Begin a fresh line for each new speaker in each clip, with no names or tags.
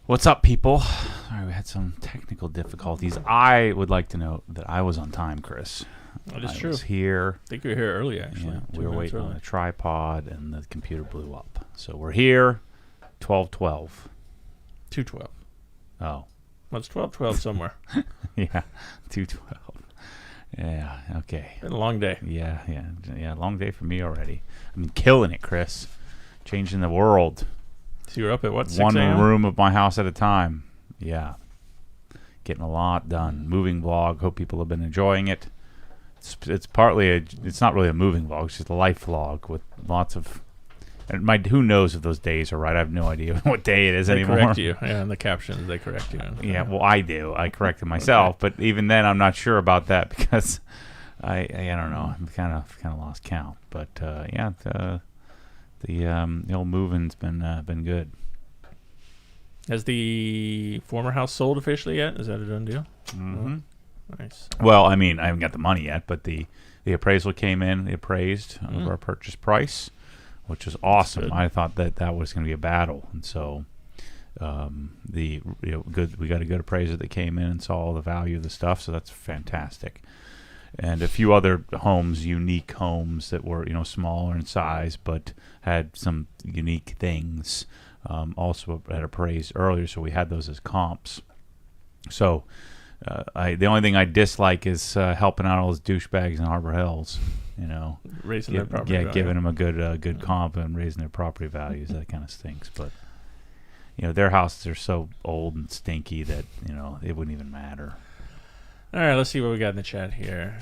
What's up, people? Sorry, we had some technical difficulties. I would like to note that I was on time, Chris.
That is
I
true.
was here.
I think you were here early, actually.
Yeah,
2
we were
minutes
waiting
early.
on a tripod, and the computer blew up. So we're here, 12:12.
2:12.
Oh,
Well, it's 12:12 somewhere.
yeah, 2:12. Yeah, okay.
Been a long day.
Yeah. Long day for me already. I'm killing it, Chris. Changing the world.
So you're up at what, 6
One
a.m.?
room of my house at a time. Yeah. Getting a lot done. Moving vlog. Hope people have been enjoying it. It's partly it's not really a moving vlog. It's just a life vlog with lots of. And who knows if those days are right? I have no idea what day it is
They
anymore.
correct you. Yeah, in the captions, they correct you.
Yeah, well, I do. I corrected myself, but even then, I'm not sure about that because I don't know. I'm kind of lost count. But the old moving's been good.
Has the former house sold officially yet? Is that a done deal?
Mm-hmm.
Nice.
Well, I mean, I haven't got the money yet, but the appraisal came in. They appraised of our purchase price, which was awesome.
Good.
I thought that was going to be a battle, and so we got a good appraiser that came in and saw all the value of the stuff. So that's fantastic. And a few other homes, unique homes that were smaller in size but had some unique things. Also had appraised earlier, so we had those as comps. So the only thing I dislike is helping out all those douchebags in Harbor Hills.
Raising their property value.
Giving them a good comp and raising their property values. That kind of stinks. But their houses are so old and stinky that it wouldn't even matter.
All right, let's see what we got in the chat here.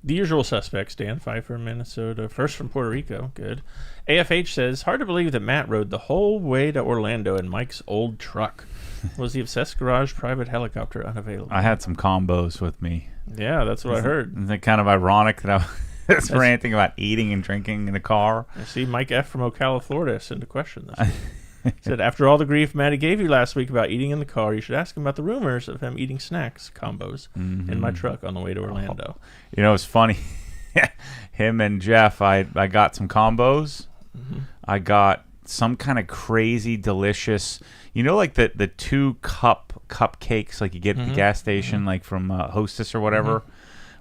The usual suspects, Dan Pfeiffer, Minnesota. First from Puerto Rico. Good. AFH says, hard to believe that Matt rode the whole way to Orlando in Mike's old truck. Was the Obsessed Garage private helicopter unavailable?
I had some combos with me.
Yeah, that's what I heard.
Isn't it kind of ironic that I was ranting about eating and drinking in the car?
I see Mike F. from Ocala, Florida sent a question this week. Said, after all the grief Matty gave you last week about eating in the car, you should ask him about the rumors of him eating snacks combos in my truck on the way to Orlando.
It's funny. Him and Jeff, I got some combos. I got some kind of crazy, delicious, like the 2 cupcakes like you get at the gas station, like from Hostess or whatever.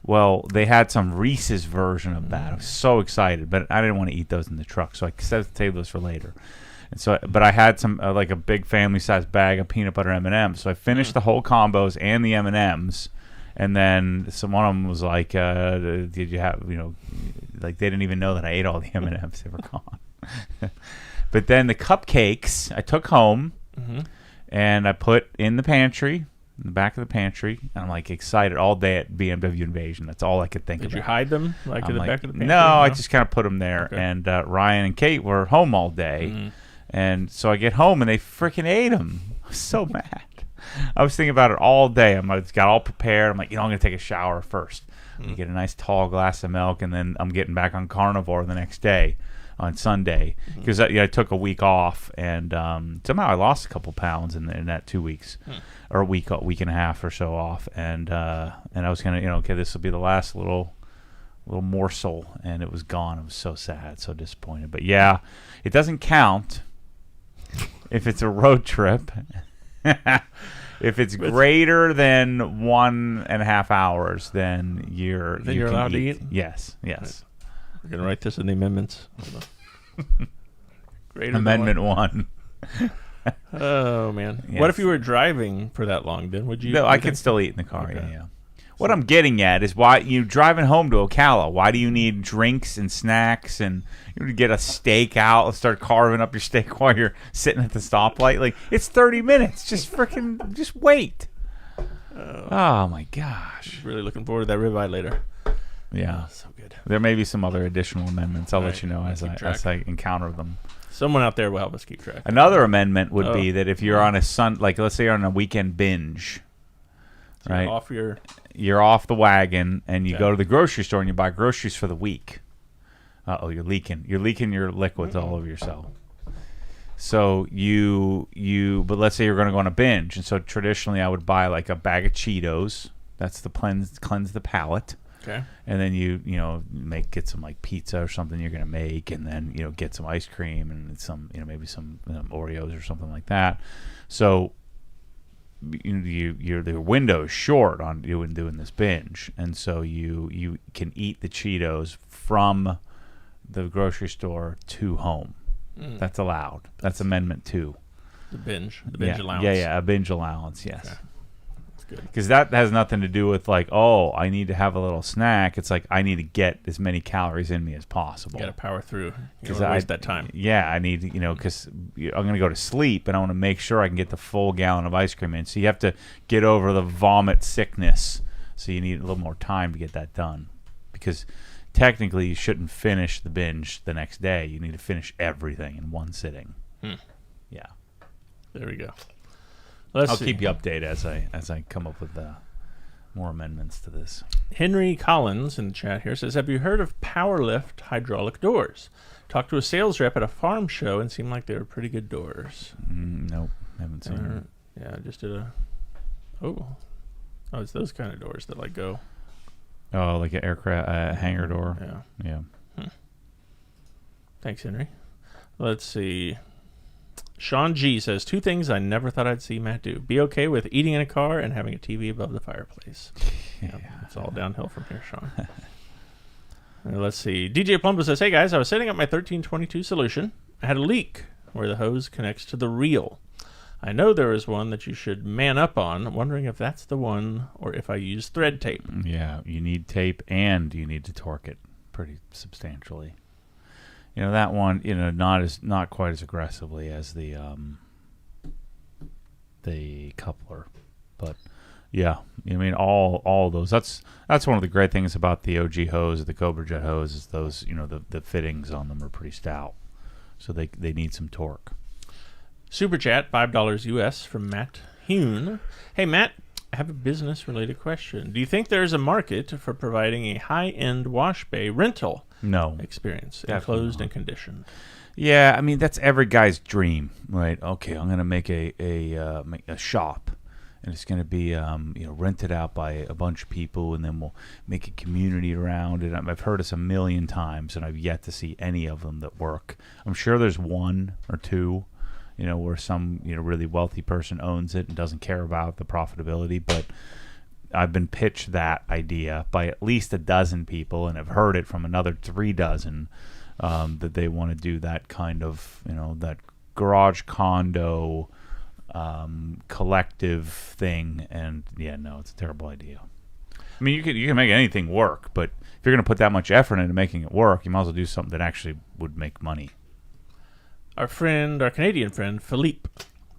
Well, they had some Reese's version of that. I was so excited, but I didn't want to eat those in the truck, so I saved those for later. And so, but I had some like a big family-sized bag of peanut butter M&Ms. So I finished the whole combos and the M&Ms, and then one of them was like, "Did you have like they didn't even know that I ate all the M&Ms. They were gone." But then the cupcakes I took home, and I put in the pantry, in the back of the pantry, and I'm like excited all day at BMW Invasion. That's all I could think about.
Did you hide them in the back of the pantry?
No, I just kind of put them there. Okay. And Ryan and Kate were home all day. And so I get home, and they freaking ate them. I was so mad. I was thinking about it all day. I got all prepared. I'm like, I'm going to take a shower first. You get a nice tall glass of milk, and then I'm getting back on carnivore the next day on Sunday because I took a week off, and somehow I lost a couple pounds in that 2 weeks or a week and a half or so off. And I was going to, okay, this will be the last little morsel, and it was gone. I was so sad, so disappointed. But yeah, it doesn't count. If it's a road trip, if it's greater than 1.5 hours, then you're
allowed to eat?
Yes.
We're going to write this in the amendments.
Amendment 1.
Oh, man.
Yes.
What if you were driving for that long, then? Would you?
No, I could still eat in the car, okay. Yeah. What I'm getting at is why you driving home to Ocala. Why do you need drinks and snacks and you get a steak out and start carving up your steak while you're sitting at the stoplight? Like it's 30 minutes. Just wait. Oh my gosh!
Really looking forward to that ribeye later.
Yeah,
so good.
There may be some other additional amendments. I'll let you know as I encounter them.
Someone out there will help us keep track.
Another amendment would be that if you're on let's say you're on a weekend binge. So right, you're off the wagon, and you go to the grocery store and you buy groceries for the week. You're leaking your liquids all over yourself. So but let's say you're going to go on a binge, and so traditionally I would buy like a bag of Cheetos. That's the cleanse the palate.
Okay.
And then get some like pizza or something you're going to make, and then get some ice cream and some maybe some Oreos or something like that. So your window is short on doing this binge, and so you can eat the Cheetos from the grocery store to home. That's allowed. That's Amendment 2.
The binge allowance.
Yeah, a binge allowance. Yes.
Okay. That's good.
Because that has nothing to do with like, oh, I need to have a little snack. It's like I need to get as many calories in me as possible.
You got to power through. You don't waste that time.
Yeah, I need, because I'm going to go to sleep, and I want to make sure I can get the full gallon of ice cream in. So you have to get over the vomit sickness. So you need a little more time to get that done. Because technically you shouldn't finish the binge the next day. You need to finish everything in one sitting. Yeah.
There we go.
I'll keep you updated as I come up with more amendments to this.
Henry Collins in the chat here says, have you heard of Powerlift hydraulic doors? Talked to a sales rep at a farm show and seemed like they were pretty good doors.
Nope, haven't seen them.
Yeah, I just did a... Oh, it's those kind of doors that like go...
Oh, like an aircraft hangar door? Yeah.
Thanks, Henry. Let's see. Sean G says, 2 things I never thought I'd see Matt do. Be okay with eating in a car and having a TV above the fireplace. It's all downhill from here, Sean. Let's see. DJ Plumbo says, hey guys, I was setting up my 1322 solution. I had a leak where the hose connects to the reel. I know there is one that you should man up on. Wondering if that's the one or if I use thread tape.
Yeah, you need tape and you need to torque it pretty substantially. That one, not quite as aggressively as the coupler, but yeah, all those. That's one of the great things about the OG hose, the Cobra Jet hose, is those the fittings on them are pretty stout, so they need some torque.
Super chat, $5 US from Matt Hune. Hey Matt, I have a business related question. Do you think there's a market for providing a high-end wash bay rental experience, enclosed and conditioned?
Yeah, that's every guy's dream, right? Okay, I'm going to make a shop, and it's going to be rented out by a bunch of people, and then we'll make a community around it. I've heard this a million times, and I've yet to see any of them that work. I'm sure there's one or two, where some really wealthy person owns it and doesn't care about the profitability, but I've been pitched that idea by at least a dozen people, and I've heard it from another 3 dozen that they want to do that kind of, that garage condo collective thing. And yeah, no, it's a terrible idea. You can make anything work, but if you're going to put that much effort into making it work, you might as well do something that actually would make money.
Our Canadian friend, Philippe,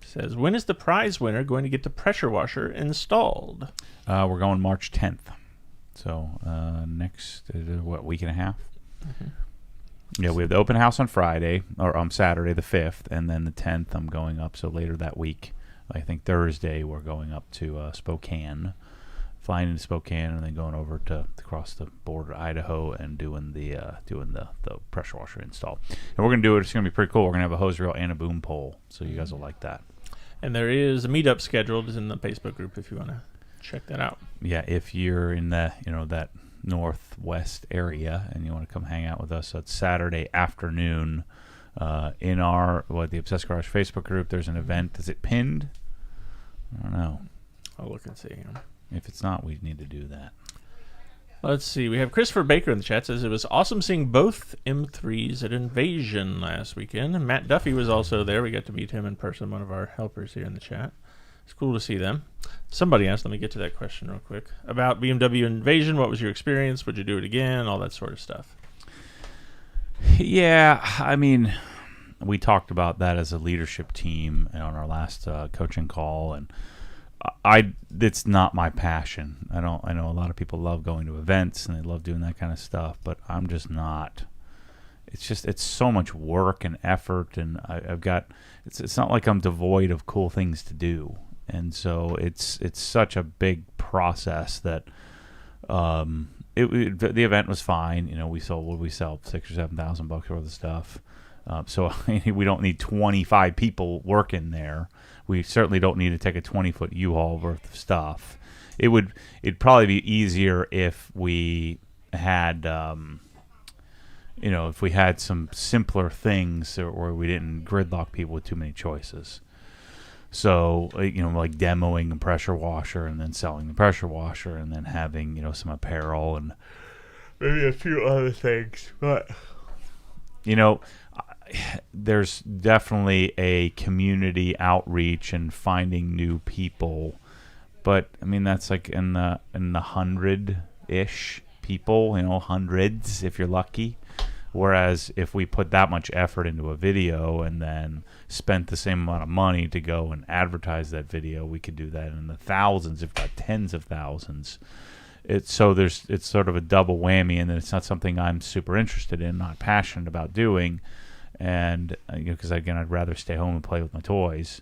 says, when is the prize winner going to get the pressure washer installed?
We're going March 10th. So next, week and a half? Mm-hmm. Yeah, we have the open house on Friday, or on Saturday the 5th, and then the 10th I'm going up. So later that week, I think Thursday, we're going up to Spokane, flying into Spokane, and then going over to across the border, Idaho, and doing the pressure washer install. And we're gonna do it. It's gonna be pretty cool. We're gonna have a hose reel and a boom pole, so you guys will like that.
And there is a meetup scheduled in the Facebook group if you want to check that out. Yeah,
if you're in the that northwest area and you want to come hang out with us, so it's Saturday afternoon in the Obsessed Garage Facebook group. There's an event. Is it pinned? I don't know.
I'll look and see.
If it's not, we need to do that.
Let's see. We have Christopher Baker in the chat. Says it was awesome seeing both M3s at Invasion last weekend. And Matt Duffy was also there. We got to meet him in person, one of our helpers here in the chat. It's cool to see them. Somebody asked, let me get to that question real quick, about BMW Invasion. What was your experience? Would you do it again? All that sort of stuff.
Yeah, we talked about that as a leadership team on our last coaching call, and it's not my passion. I know a lot of people love going to events and they love doing that kind of stuff, but I'm just not. It's so much work and effort, and it's not like I'm devoid of cool things to do. And so it's such a big process that the event was fine. We sell $6,000 or $7,000 worth of stuff. So we don't need 25 people working there. We certainly don't need to take a 20-foot U-Haul worth of stuff. It'd probably be easier if we had, if we had some simpler things where we didn't gridlock people with too many choices. So, like demoing a pressure washer and then selling the pressure washer and then having, some apparel and maybe a few other things. But, there's definitely a community outreach and finding new people. But, that's like in the 100-ish people, hundreds if you're lucky. Whereas if we put that much effort into a video and then spent the same amount of money to go and advertise that video, we could do that in the thousands, if not tens of thousands. It's sort of a double whammy, and then it's not something I'm super interested in, not passionate about doing, and because again, I'd rather stay home and play with my toys,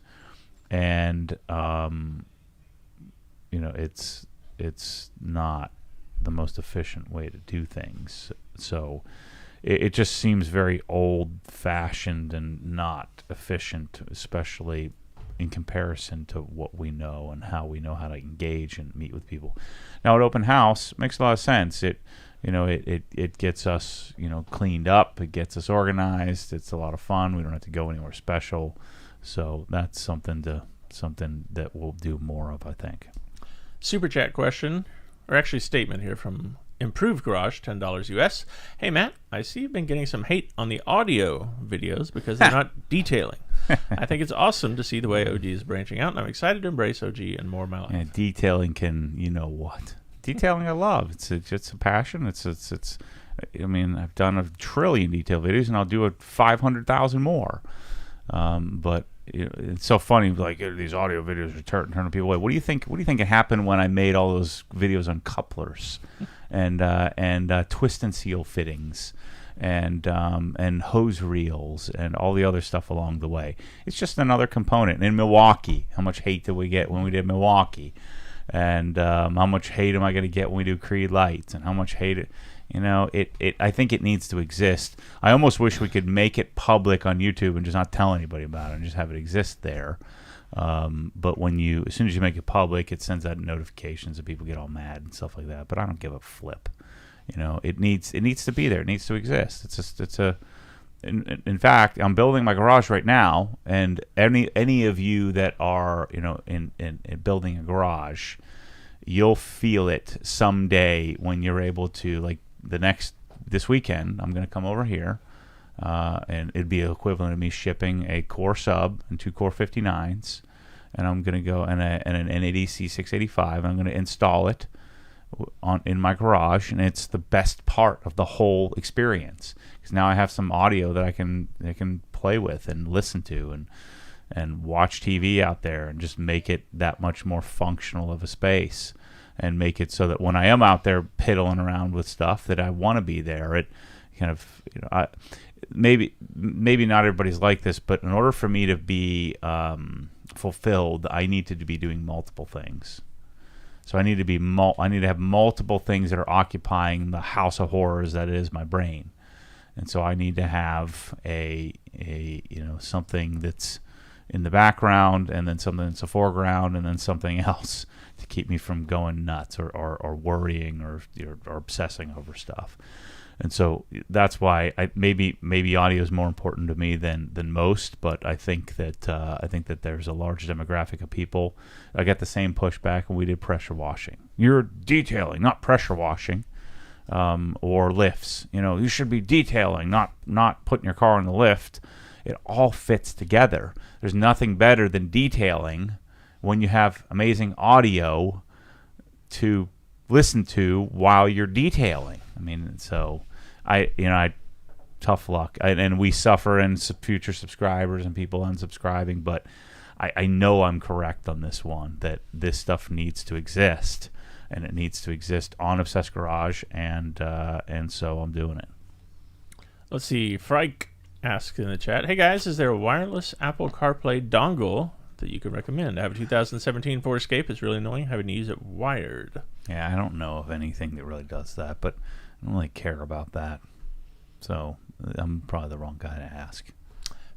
and it's not the most efficient way to do things. So it just seems very old-fashioned and not efficient, especially in comparison to what we know and how we know how to engage and meet with people. Now, at open house, makes a lot of sense. It gets us cleaned up. It gets us organized. It's a lot of fun. We don't have to go anywhere special. So that's something that we'll do more of, I think.
Super chat question, or actually statement here from Improved Garage, $10 US. Hey Matt, I see you've been getting some hate on the audio videos because they're not detailing. I think it's awesome to see the way OG is branching out, and I'm excited to embrace OG and more of my life.
Yeah, detailing can, detailing I love. It's a passion. It's. I've done a trillion detail videos, and I'll do 500,000 more. But it's so funny. Like these audio videos are turning people away. What do you think? What do you think happened when I made all those videos on couplers, and twist and seal fittings, and hose reels, and all the other stuff along the way? It's just another component. In Milwaukee, how much hate did we get when we did Milwaukee? And how much hate am I going to get when we do Creed Lights? And how much hate I think it needs to exist. I almost wish we could make it public on YouTube and just not tell anybody about it and just have it exist there. But as soon as you make it public, it sends out notifications and people get all mad and stuff like that. But I don't give a flip. It needs to be there. It needs to exist. In fact, I'm building my garage right now, and any of you that are in building a garage, you'll feel it someday when you're able to, like, this weekend I'm going to come over here, and it'd be equivalent of me shipping a core sub and 2 core 59s, and I'm going to go and an NADC 685, and I'm going to install it in my garage, and it's the best part of the whole experience, because now I have some audio that I can play with and listen to and watch TV out there, and just make it that much more functional of a space, and make it so that when I am out there piddling around with stuff that I want to be there, it kind of, maybe not everybody's like this, but in order for me to be fulfilled, I need to be doing multiple things. So I need to have multiple things that are occupying the house of horrors that is my brain, and so I need to have a something that's in the background, and then something that's the foreground, and then something else to keep me from going nuts or worrying or obsessing over stuff. And so that's why maybe audio is more important to me than most, but I think that there's a large demographic of people. I get the same pushback when we did pressure washing. You're detailing, not pressure washing, or lifts. You should be detailing, not putting your car in the lift. It all fits together. There's nothing better than detailing when you have amazing audio to listen to while you're detailing. So I tough luck, and we suffer in future subscribers and people unsubscribing, but I know I'm correct on this one, that this stuff needs to exist, and it needs to exist on Obsessed Garage, and so I'm doing it.
Let's see. Frike asks in the chat, hey guys, is there a wireless Apple CarPlay dongle that you could recommend? I have a 2017 Ford Escape. It's really annoying having to use it wired.
Yeah, I don't know of anything that really does that, but I don't really care about that. So I'm probably the wrong guy to ask.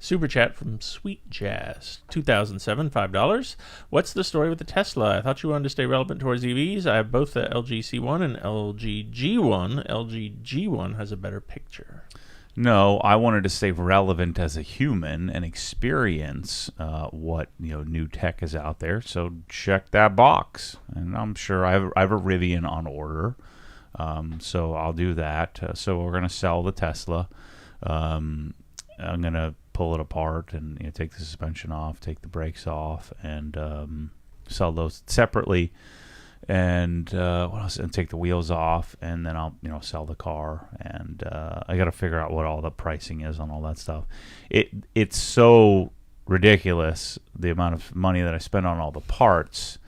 Super chat from Sweet Jazz, 2007, $5. What's the story with the Tesla? I thought you wanted to stay relevant towards EVs. I have both the LG C1 and LG G1. LG G1 has a better picture.
No, I wanted to stay relevant as a human and experience what new tech is out there. So check that box, and I'm sure I have a Rivian on order, so I'll do that. So we're gonna sell the Tesla. I'm gonna pull it apart and take the suspension off, take the brakes off, and sell those separately. And what else? And take the wheels off, and then I'll sell the car. And I got to figure out what all the pricing is on all that stuff. It's so ridiculous, the amount of money that I spend on all the parts,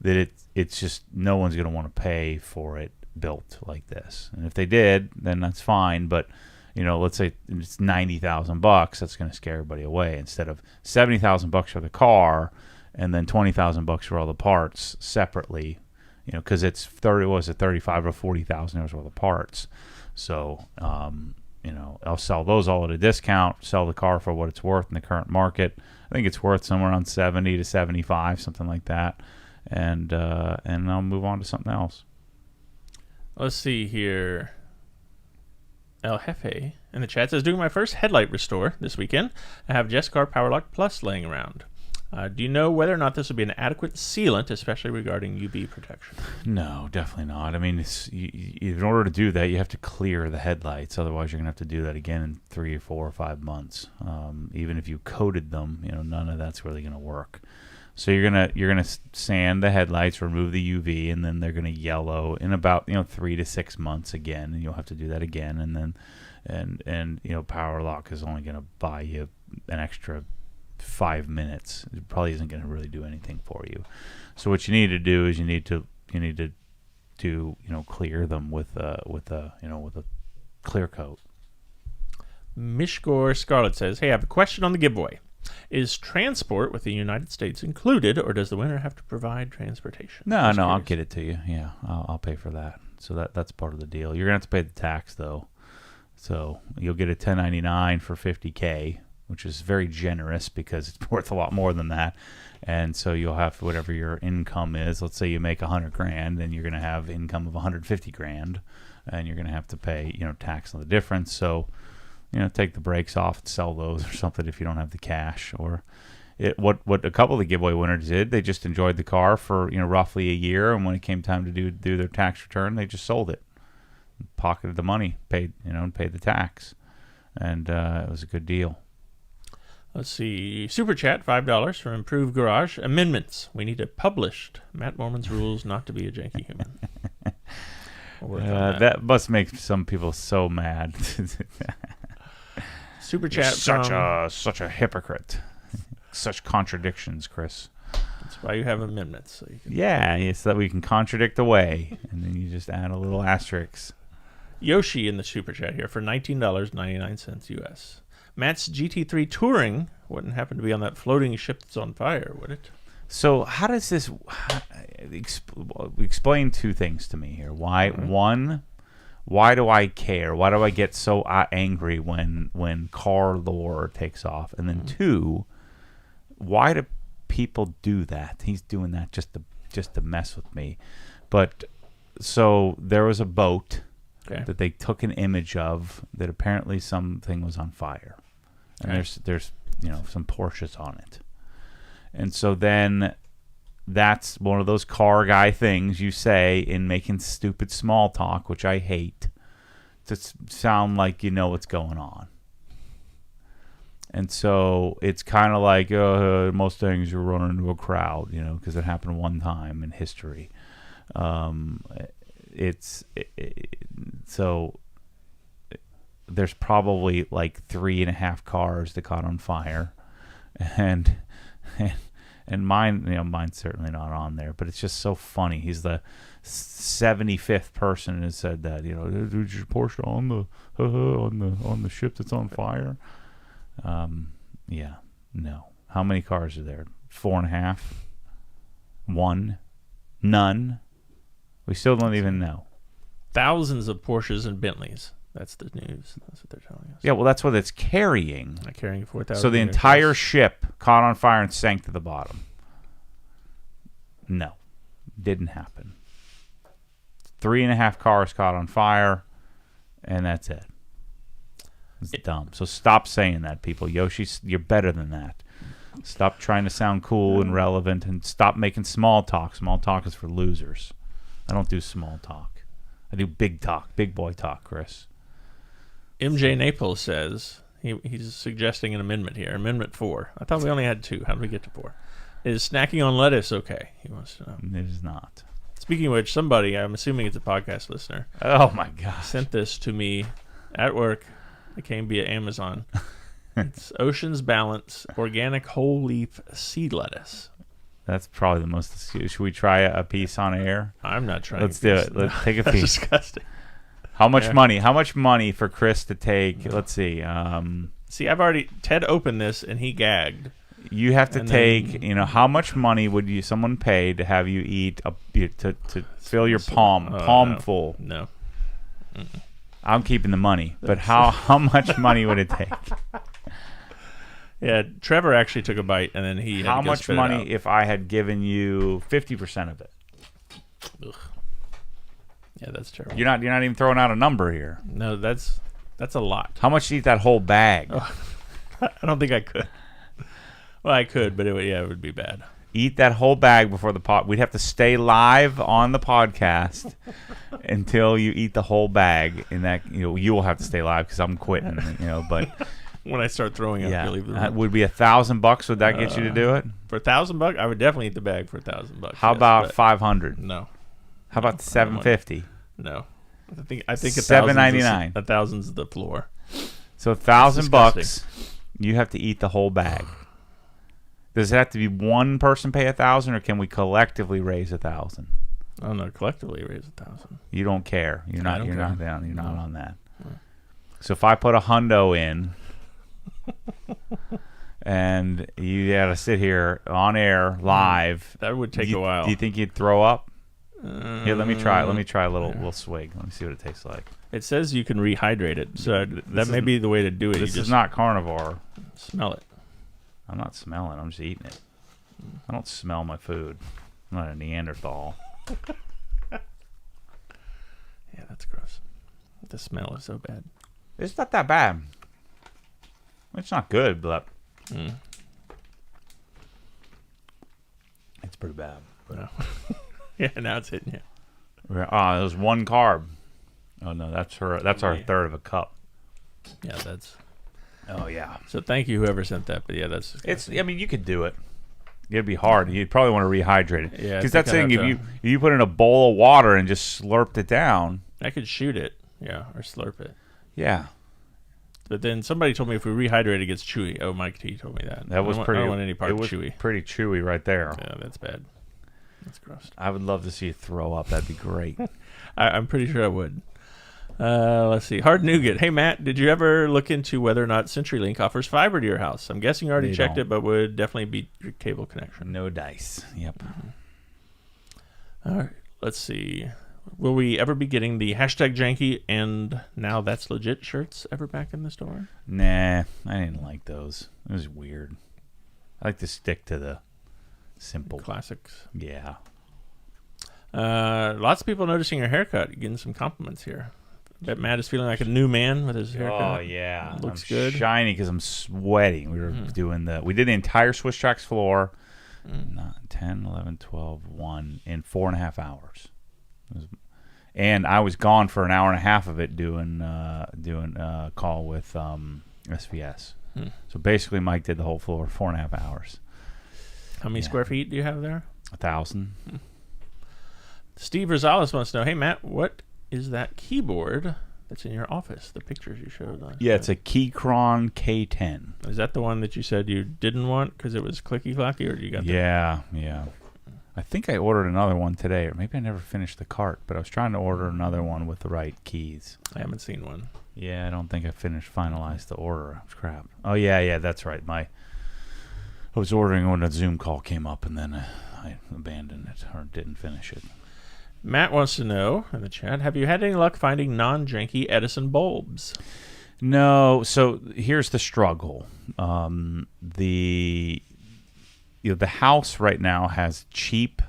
that it's just no one's going to want to pay for it built like this. And if they did, then that's fine. But let's say it's $90,000. That's going to scare everybody away. Instead of $70,000 for the car, and then $20,000 for all the parts separately. Because it's 35 or 40,000 worth of parts. So, I'll sell those all at a discount. Sell the car for what it's worth in the current market. I think it's worth somewhere around 70 to 75, something like that. And I'll move on to something else.
Let's see here. El Jefe in the chat says, doing my first headlight restore this weekend. I have Jescar Powerlock Plus laying around. Do you know whether or not this would be an adequate sealant, especially regarding UV protection?
No, definitely not. I mean, in order to do that, you have to clear the headlights. Otherwise, you're going to have to do that again in 3 or 4 or 5 months. Even if you coated them, none of that's really going to work. So you're gonna sand the headlights, remove the UV, and then they're going to yellow in about 3 to 6 months again, and you'll have to do that again. And then Powerlock is only going to buy you an extra 5 minutes. It probably isn't going to really do anything for you. So what you need to do is you need to do clear them with a clear coat.
Mishgor Scarlett says, hey, I have a question on the giveaway. Is transport with the United States included, or does the winner have to provide transportation?
No, I'll get it to you. Yeah, I'll pay for that. So that's part of the deal. You're gonna have to pay the tax though. So you'll get a 1099 for $50K, which is very generous because it's worth a lot more than that. And so you'll have whatever your income is. Let's say you make $100,000, then you're going to have income of $150,000, and you're going to have to pay tax on the difference. So take the brakes off and sell those or something if you don't have the cash. Or what a couple of the giveaway winners did, they just enjoyed the car for roughly a year, and when it came time to do their tax return, they just sold it, pocketed the money, paid the tax, and it was a good deal.
Let's see. Super Chat, $5 for Improved Garage. Amendments. We need a published Matt Mormon's rules not to be a janky human.
That must make some people so mad.
Super Chat
such a hypocrite. Such contradictions, Chris.
That's why you have amendments. So you can
so that we can contradict away, and then you just add a little asterisk.
Yoshi in the Super Chat here for $19.99 US. Matt's GT3 Touring wouldn't happen to be on that floating ship that's on fire, would it?
So how does this explain two things to me here? Why one, why do I care? Why do I get so angry when car lore takes off? And then two, why do people do that? He's doing that just to mess with me. But so there was a boat that they took an image of that apparently something was on fire. And there's some Porsches on it. And so then that's one of those car guy things you say in making stupid small talk, which I hate, to sound like you know what's going on. And so it's kind of like Mustangs are running into a crowd, because it happened one time in history. So there's probably like 3.5 cars that caught on fire, and mine's certainly not on there, but it's just so funny. He's the 75th person who said that, is your Porsche on the ship that's on fire? No. How many cars are there? 4.5? 1? None? We still don't even know.
Thousands of Porsches and Bentleys. That's the news. That's what they're telling us.
Yeah, well, that's what it's carrying.
Not carrying 4,000.
So the entire ship caught on fire and sank to the bottom. No, didn't happen. 3.5 cars caught on fire, and that's it. It's dumb. So stop saying that, people. Yoshi, you're better than that. Stop trying to sound cool and relevant, and stop making small talk. Small talk is for losers. I don't do small talk. I do big talk, big boy talk, Chris.
MJ Naples says he's suggesting an amendment here. Amendment 4. I thought we only had 2. How did we get to 4? Is snacking on lettuce okay? He wants to know.
It is not.
Speaking of which, somebody, I'm assuming it's a podcast listener,
Oh my gosh.
sent this to me at work. It came via Amazon. It's Ocean's Balance organic whole leaf seed lettuce.
That's probably the most. Should we try a piece on air?
I'm not trying.
Let's do it. Let's take a
That's
piece.
disgusting.
How much money? How much money for Chris to take? Let's see.
See, Ted opened this and he gagged.
You have to
And
take.
then-
how much money would someone pay to have you eat to fill your
no.
palm full?
No.
I'm keeping the money, but how much money would it take?
Yeah, Trevor actually took a bite and then he had
How
to go
much
spit it
money
out.
if I had given you 50% of it?
Ugh. Yeah, that's terrible.
You're not even throwing out a number here.
No, that's a lot.
How much to eat that whole bag?
I don't think I could. Well, I could, but it would be bad.
Eat that whole bag before the pod. We'd have to stay live on the podcast until you eat the whole bag. And that you will have to stay live because I'm quitting. But
When I start throwing up, you'll leave the room.
would be $1,000. Would that get you to do it?
For $1,000, I would definitely eat the bag for $1,000.
How about 500?
No,
How about 750?
no. I think
$7.99.
$1,000's the floor.
So $1,000.
disgusting.
You have to eat the whole bag. Does it have to be one person pay 1,000, or can we collectively raise 1,000?
Oh no, collectively raise 1,000.
You don't care. You're not.
don't
You're
care.
not down. You're not
No.
on that. So if I put a hundo in, and you got to sit here on air live,
That would take a while.
Do you think you'd throw up? Here, let me try. Let me try a little swig. Let me see what it tastes like.
It says you can rehydrate it, so that may be the way to do it.
This
You
is
just
not carnivore.
smell it.
I'm not smelling. I'm just eating it. I don't smell my food. I'm not a Neanderthal.
Yeah, that's gross. The smell is so bad.
It's not that bad. It's not good, but it's pretty bad.
No. Yeah, now it's hitting you.
There's one carb. Oh no, that's our third of a cup.
Yeah, that's.
Oh yeah.
So thank you whoever sent that. But yeah, that's.
I mean, you could do it. It'd be hard. You'd probably want to rehydrate it.
Yeah, I
Because
think
that's
I'd
the thing.
have
If you put in a bowl of water and just slurped it down.
I could shoot it. Yeah, or slurp it.
Yeah.
But then somebody told me if we rehydrate, it gets chewy. Oh, Mike T told me that.
That was
I
pretty.
don't want any part
it
of
was
chewy.
pretty chewy right there.
Yeah, that's bad. That's gross.
I would love to see you throw up. That'd be great.
I'm pretty sure I would. Let's see. Hard Nougat. Hey, Matt, did you ever look into whether or not CenturyLink offers fiber to your house? I'm guessing you already
They
checked
don't.
it, but would definitely beat your cable connection.
No dice. Yep.
All right. Let's see. Will we ever be getting the #janky and now that's legit shirts ever back in the store?
Nah, I didn't like those. It was weird. I like to stick to the simple.
Classics.
Yeah.
Lots of people noticing your haircut. Getting some compliments here. Bet Matt is feeling like a new man with his haircut.
Oh yeah,
Looks
I'm
good.
shiny because I'm sweating. We did the entire Swiss Tracks floor, 10, 11, 12, 1 in 4.5 hours. And I was gone for an hour and a half of it doing a call with SVS. So basically, Mike did the whole floor 4.5 hours.
How many square feet do you have there?
1,000.
Steve Rosales wants to know, hey, Matt, what is that keyboard that's in your office? The pictures you showed us.
Yeah, it's a Keychron K10.
Is that the one that you said you didn't want because it was clicky-clacky, or you got
Yeah. I think I ordered another one today, or maybe I never finished the cart, but I was trying to order another one with the right keys.
I haven't seen one.
Yeah, I don't think I finalized the order. It's crap. Oh, yeah, that's right. I was ordering when a Zoom call came up, and then I abandoned it or didn't finish it.
Matt wants to know in the chat, have you had any luck finding non-janky Edison bulbs?
No. So here's the struggle. The house right now has cheap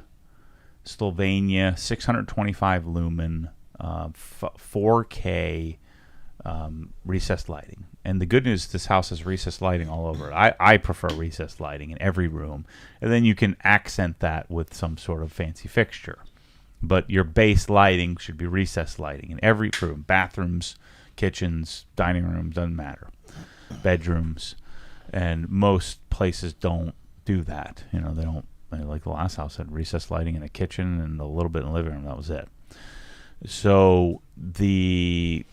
Sylvania 625 lumen 4K recessed lighting. And the good news, this house has recessed lighting all over it. I prefer recessed lighting in every room. And then you can accent that with some sort of fancy fixture. But your base lighting should be recessed lighting in every room. Bathrooms, kitchens, dining rooms, doesn't matter. Bedrooms. And most places don't do that. They don't. Like the last house had recessed lighting in the kitchen and a little bit in the living room. That was it. So they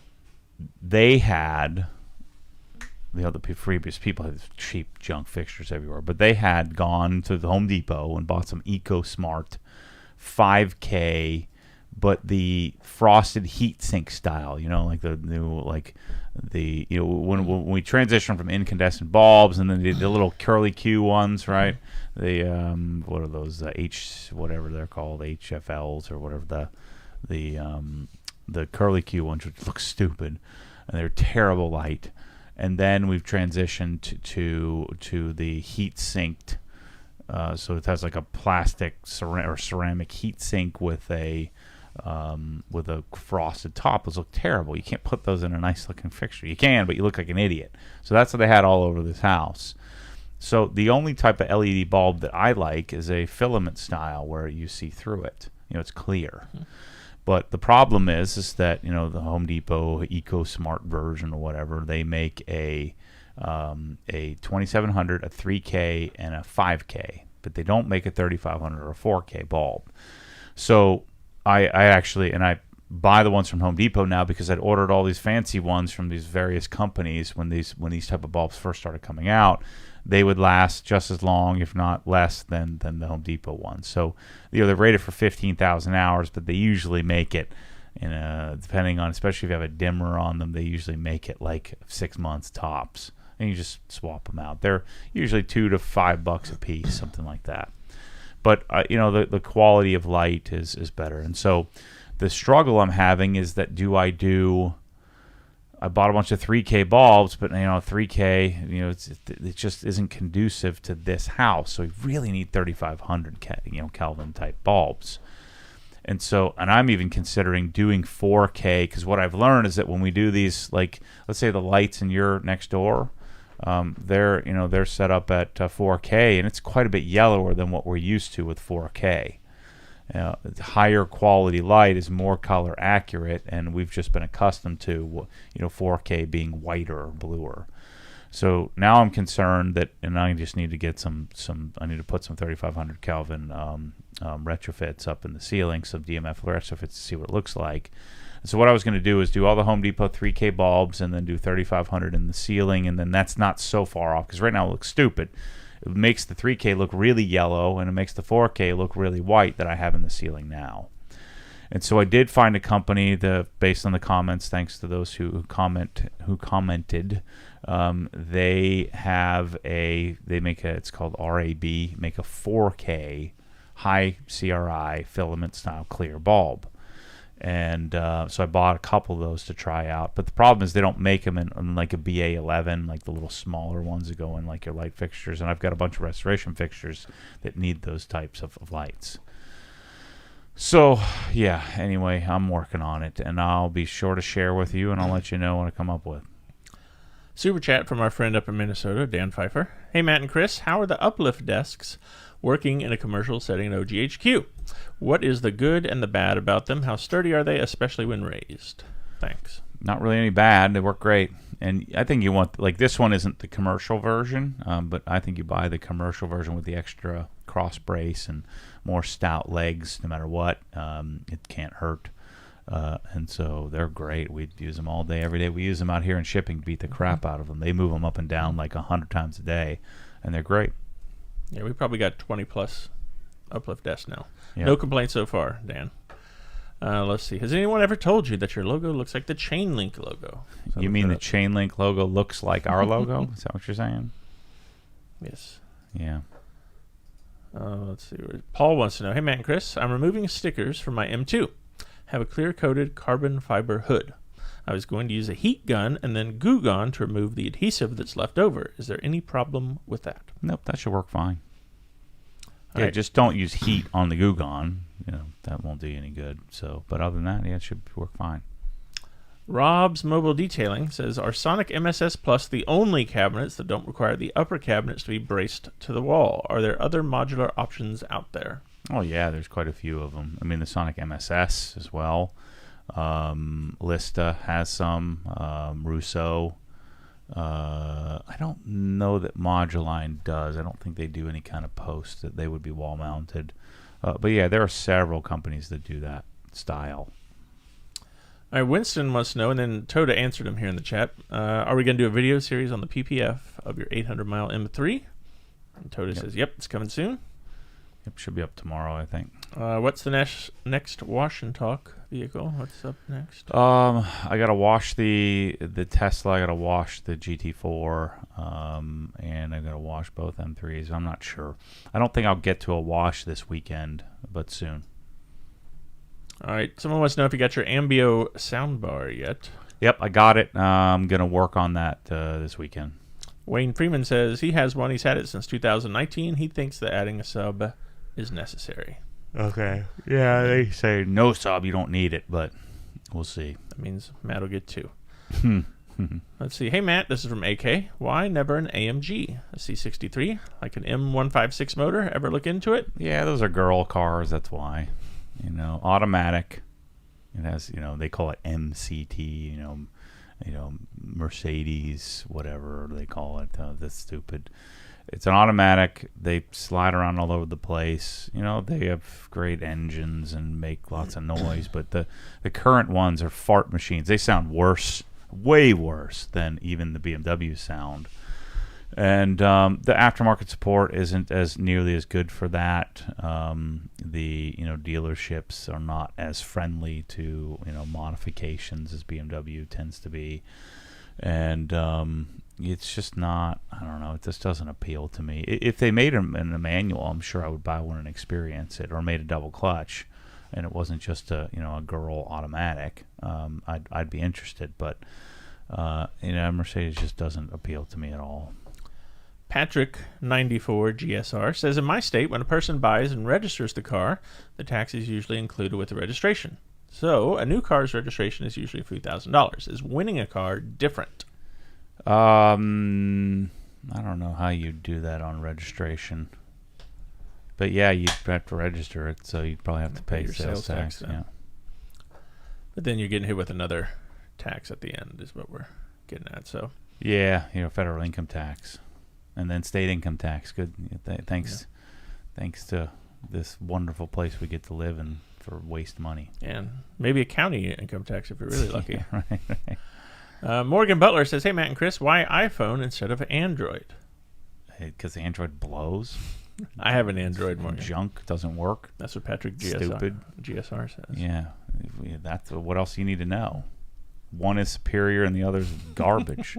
had the previous people had cheap junk fixtures everywhere, but they had gone to the Home Depot and bought some EcoSmart 5K, but the frosted heat sink style. Like the new when we transitioned from incandescent bulbs and then the little curly Q ones, right? The what are those whatever they're called, HFLs or whatever, the curly Q ones, which look stupid and they're terrible light. And then we've transitioned to the heat sinked, so it has like a plastic or ceramic heat sink with a frosted top. Those look terrible. You can't put those in a nice looking fixture. You can, but you look like an idiot. So that's what they had all over this house. So the only type of LED bulb that I like is a filament style where you see through it. It's clear. Mm-hmm. But the problem is that the Home Depot EcoSmart version or whatever, they make a 2700, a 3K, and a 5K, but they don't make a 3500 or a 4K bulb. So I buy the ones from Home Depot now because I'd ordered all these fancy ones from these various companies when these type of bulbs first started coming out. They would last just as long, if not less, than the Home Depot ones. So they're rated for 15,000 hours, but they usually make it depending on, especially if you have a dimmer on them, they usually make it like 6 months tops, and you just swap them out. They're usually $2 to $5 a piece, something like that. But the quality of light is better, and so the struggle I'm having is that I bought a bunch of 3K bulbs, but 3K, it just isn't conducive to this house. So we really need 3500 Kelvin type bulbs. And I'm even considering doing 4K, because what I've learned is that when we do these, like let's say the lights in your next door, they're set up at 4K, and it's quite a bit yellower than what we're used to with 4K. Higher quality light is more color accurate, and we've just been accustomed to 4K being whiter or bluer. So now I'm concerned that, and I just need to get I need to put some 3500 Kelvin retrofits up in the ceiling, some DMF retrofits to see what it looks like. So what I was going to do is do all the Home Depot 3K bulbs and then do 3500 in the ceiling, and then that's not so far off, because right now it looks stupid. It makes the 3K look really yellow, and it makes the 4K look really white that I have in the ceiling now. And so I did find a company based on the comments, thanks to those who commented. It's called RAB, make a 4K high CRI filament style clear bulb. And so I bought a couple of those to try out. But the problem is they don't make them in like a BA11, like the little smaller ones that go in like your light fixtures. And I've got a bunch of restoration fixtures that need those types of lights. So, yeah, anyway, I'm working on it. And I'll be sure to share with you, and I'll let you know what I come up with.
Super chat from our friend up in Minnesota, Dan Pfeiffer. Hey, Matt and Chris, how are the uplift desks working in a commercial setting at OGHQ? What is the good and the bad about them? How sturdy are they, especially when raised? Thanks.
Not really any bad. They work great. And I think you want, like, this one isn't the commercial version, but I think you buy the commercial version with the extra cross brace and more stout legs no matter what. It can't hurt. And so they're great. We use them all day, every day. We use them out here in shipping to beat the crap out of them. They move them up and down like 100 times a day, and they're great.
Yeah, we probably got 20 plus uplift desks now.
Yep.
No complaints so far, Dan. Let's see. Has anyone ever told you that your logo looks like the Chainlink logo? So
you mean the Chainlink logo looks like our logo? Is that what you're saying?
Yes.
Yeah.
Let's see. Paul wants to know, hey, Matt and Chris, I'm removing stickers from my M2. Have a clear-coated carbon fiber hood. I was going to use a heat gun and then Goo Gone to remove the adhesive that's left over. Is there any problem with that?
Nope, that should work fine.
All
Yeah,
right.
just don't use heat on the Goo Gone. That won't do you any good. So, but other than that, yeah, it should work fine.
Rob's Mobile Detailing says, are Sonic MSS Plus the only cabinets that don't require the upper cabinets to be braced to the wall? Are there other modular options out there?
Oh yeah, there's quite a few of them. I mean, the Sonic MSS as well. Lista has some. Russo. I don't know that Moduline does. I don't think they do any kind of post that they would be wall mounted. But yeah, there are several companies that do that style.
All right, Winston wants to know, and then Toda answered him here in the chat. Are we going to do a video series on the PPF of your 800-mile M3? And Toda says, yep, it's coming soon.
It should be up tomorrow, I think.
What's the next Wash and Talk vehicle? What's up next?
I gotta wash the Tesla. I gotta wash the GT4, and I gotta wash both M3s. I'm not sure. I don't think I'll get to a wash this weekend, but soon.
All right. Someone wants to know if you got your Ambio soundbar yet.
Yep, I got it. I'm gonna work on that this weekend.
Wayne Freeman says he has one. He's had it since 2019. He thinks that adding a sub is necessary.
Okay. Yeah, they say no sub, you don't need it, but we'll see.
That means Matt will get two. Let's see. Hey, Matt, this is from AK. Why never an AMG? A C63? Like an M156 motor? Ever look into it?
Yeah, those are girl cars, that's why. Automatic. It has, they call it MCT, Mercedes, whatever they call it. That's stupid. It's an automatic. They slide around all over the place. They have great engines and make lots of noise, but the current ones are fart machines. They sound worse, way worse than even the BMW sound. And the aftermarket support isn't as nearly as good for that. The dealerships are not as friendly to modifications as BMW tends to be, and it's just not. I don't know. It just doesn't appeal to me. If they made them in a manual, I'm sure I would buy one and experience it, or made a double clutch, and it wasn't just a girl automatic. I'd be interested, but Mercedes just doesn't appeal to me at all.
Patrick 94 GSR says, in my state, when a person buys and registers the car, the tax is usually included with the registration. So a new car's registration is usually a few $1,000s. Is winning a car different?
I don't know how you do that on registration, but yeah, you'd have to register it, so you'd probably have to pay
your
sales tax.
Yeah. But then you're getting hit with another tax at the end, is what we're getting at. So
yeah, federal income tax. And then state income tax. Good. Thanks to this wonderful place we get to live in for waste money.
And maybe a county income tax if you're really lucky.
Yeah, right.
Morgan Butler says, hey, Matt and Chris, why iPhone instead of Android?
Because Android blows.
I have an Android, Morgan.
Junk doesn't work.
That's what Patrick GSR says.
Yeah. That's what else you need to know. One is superior and the other is garbage.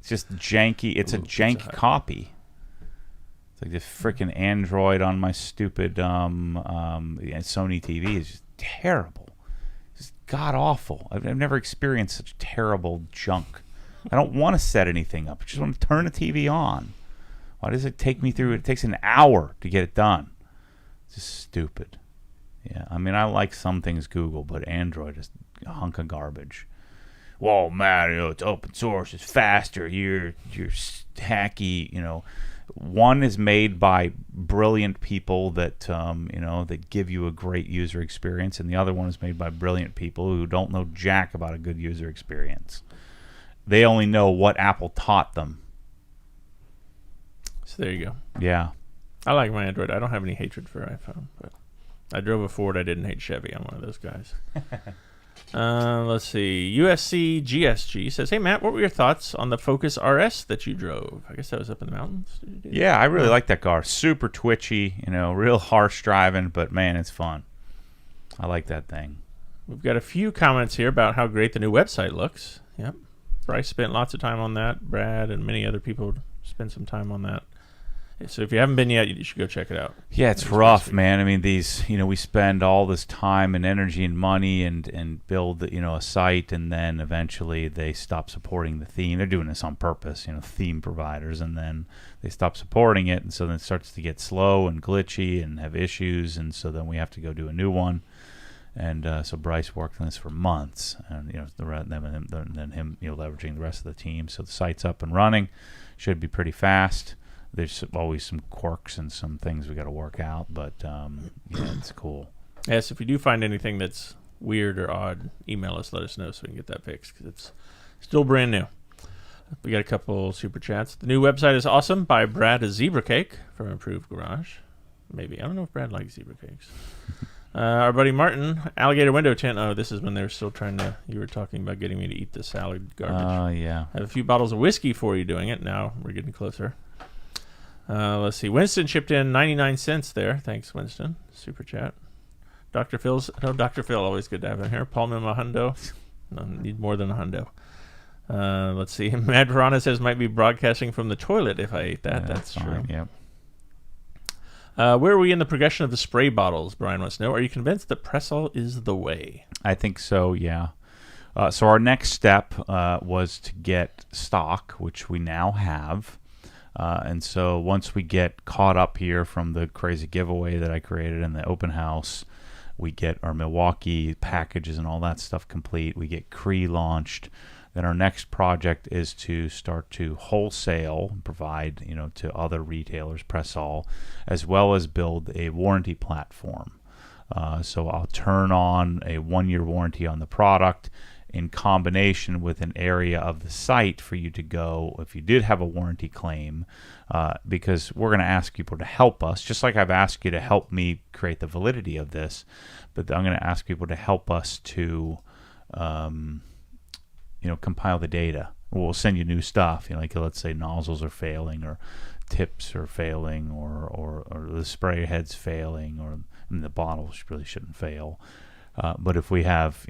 It's just janky. It's a janky copy. It's like this freaking Android on my stupid Sony TV is just terrible. It's god awful. I've never experienced such terrible junk. I don't want to set anything up. I just want to turn the TV on. Why does it take me through? It takes an hour to get it done. It's just stupid. Yeah, I mean, I like some things Google, but Android is a hunk of garbage. Whoa, man, it's open source, it's faster, you're hacky, One is made by brilliant people that, that give you a great user experience, and the other one is made by brilliant people who don't know jack about a good user experience. They only know what Apple taught them.
So there you go.
Yeah.
I like my Android. I don't have any hatred for iPhone, but I drove a Ford. I didn't hate Chevy. I'm one of those guys. Let's see. USC GSG says, hey, Matt, what were your thoughts on the Focus RS that you drove? I guess that was up in the mountains.
Yeah, I really like that car. Super twitchy, real harsh driving, but, man, it's fun. I like that thing.
We've got a few comments here about how great the new website looks. Yep. Bryce spent lots of time on that. Brad and many other people spent some time on that. So if you haven't been yet, you should go check it out.
Yeah, it's rough, man. I mean, we spend all this time and energy and money and build, a site, and then eventually they stop supporting the theme. They're doing this on purpose, theme providers, and then they stop supporting it, and so then it starts to get slow and glitchy and have issues, and so then we have to go do a new one. And so Bryce worked on this for months, and then him leveraging the rest of the team. So the site's up and running, should be pretty fast. There's always some quirks and some things we got to work out, but it's cool.
Yes, if you do find anything that's weird or odd, email us, let us know so we can get that fixed, because it's still brand new. We got a couple super chats. The new website is awesome. Buy Brad a zebra cake from Improved Garage. Maybe. I don't know if Brad likes zebra cakes. Our buddy Martin, alligator window tint. Oh, this is when they were still you were talking about getting me to eat the salad garbage.
Oh, yeah.
I have a few bottles of whiskey for you doing it. Now we're getting closer. Let's see. Winston chipped in 99 cents there. Thanks, Winston. Super chat. Dr. Phil, always good to have him here. Paul Mim a hundo. No, need more than a hundo. Let's see. Matt Verona says might be broadcasting from the toilet if I ate that.
Yeah,
that's
fine.
true.
Yep.
Where are we in the progression of the spray bottles? Brian wants to know. Are you convinced that Pressol is the way?
I think so, yeah. So our next step was to get stock, which we now have. And so once we get caught up here from the crazy giveaway that I created in the open house, we get our Milwaukee packages and all that stuff complete. We get Cree launched. Then our next project is to start to wholesale, provide to other retailers, Pressol, as well as build a warranty platform. So I'll turn on a 1-year warranty on the product in combination with an area of the site for you to go if you did have a warranty claim, because we're going to ask people to help us, just like I've asked you to help me create the validity of this, but I'm going to ask people to help us to compile the data. We'll send you new stuff, like let's say nozzles are failing or tips are failing or the spray head's failing or the bottles really shouldn't fail. But if we have,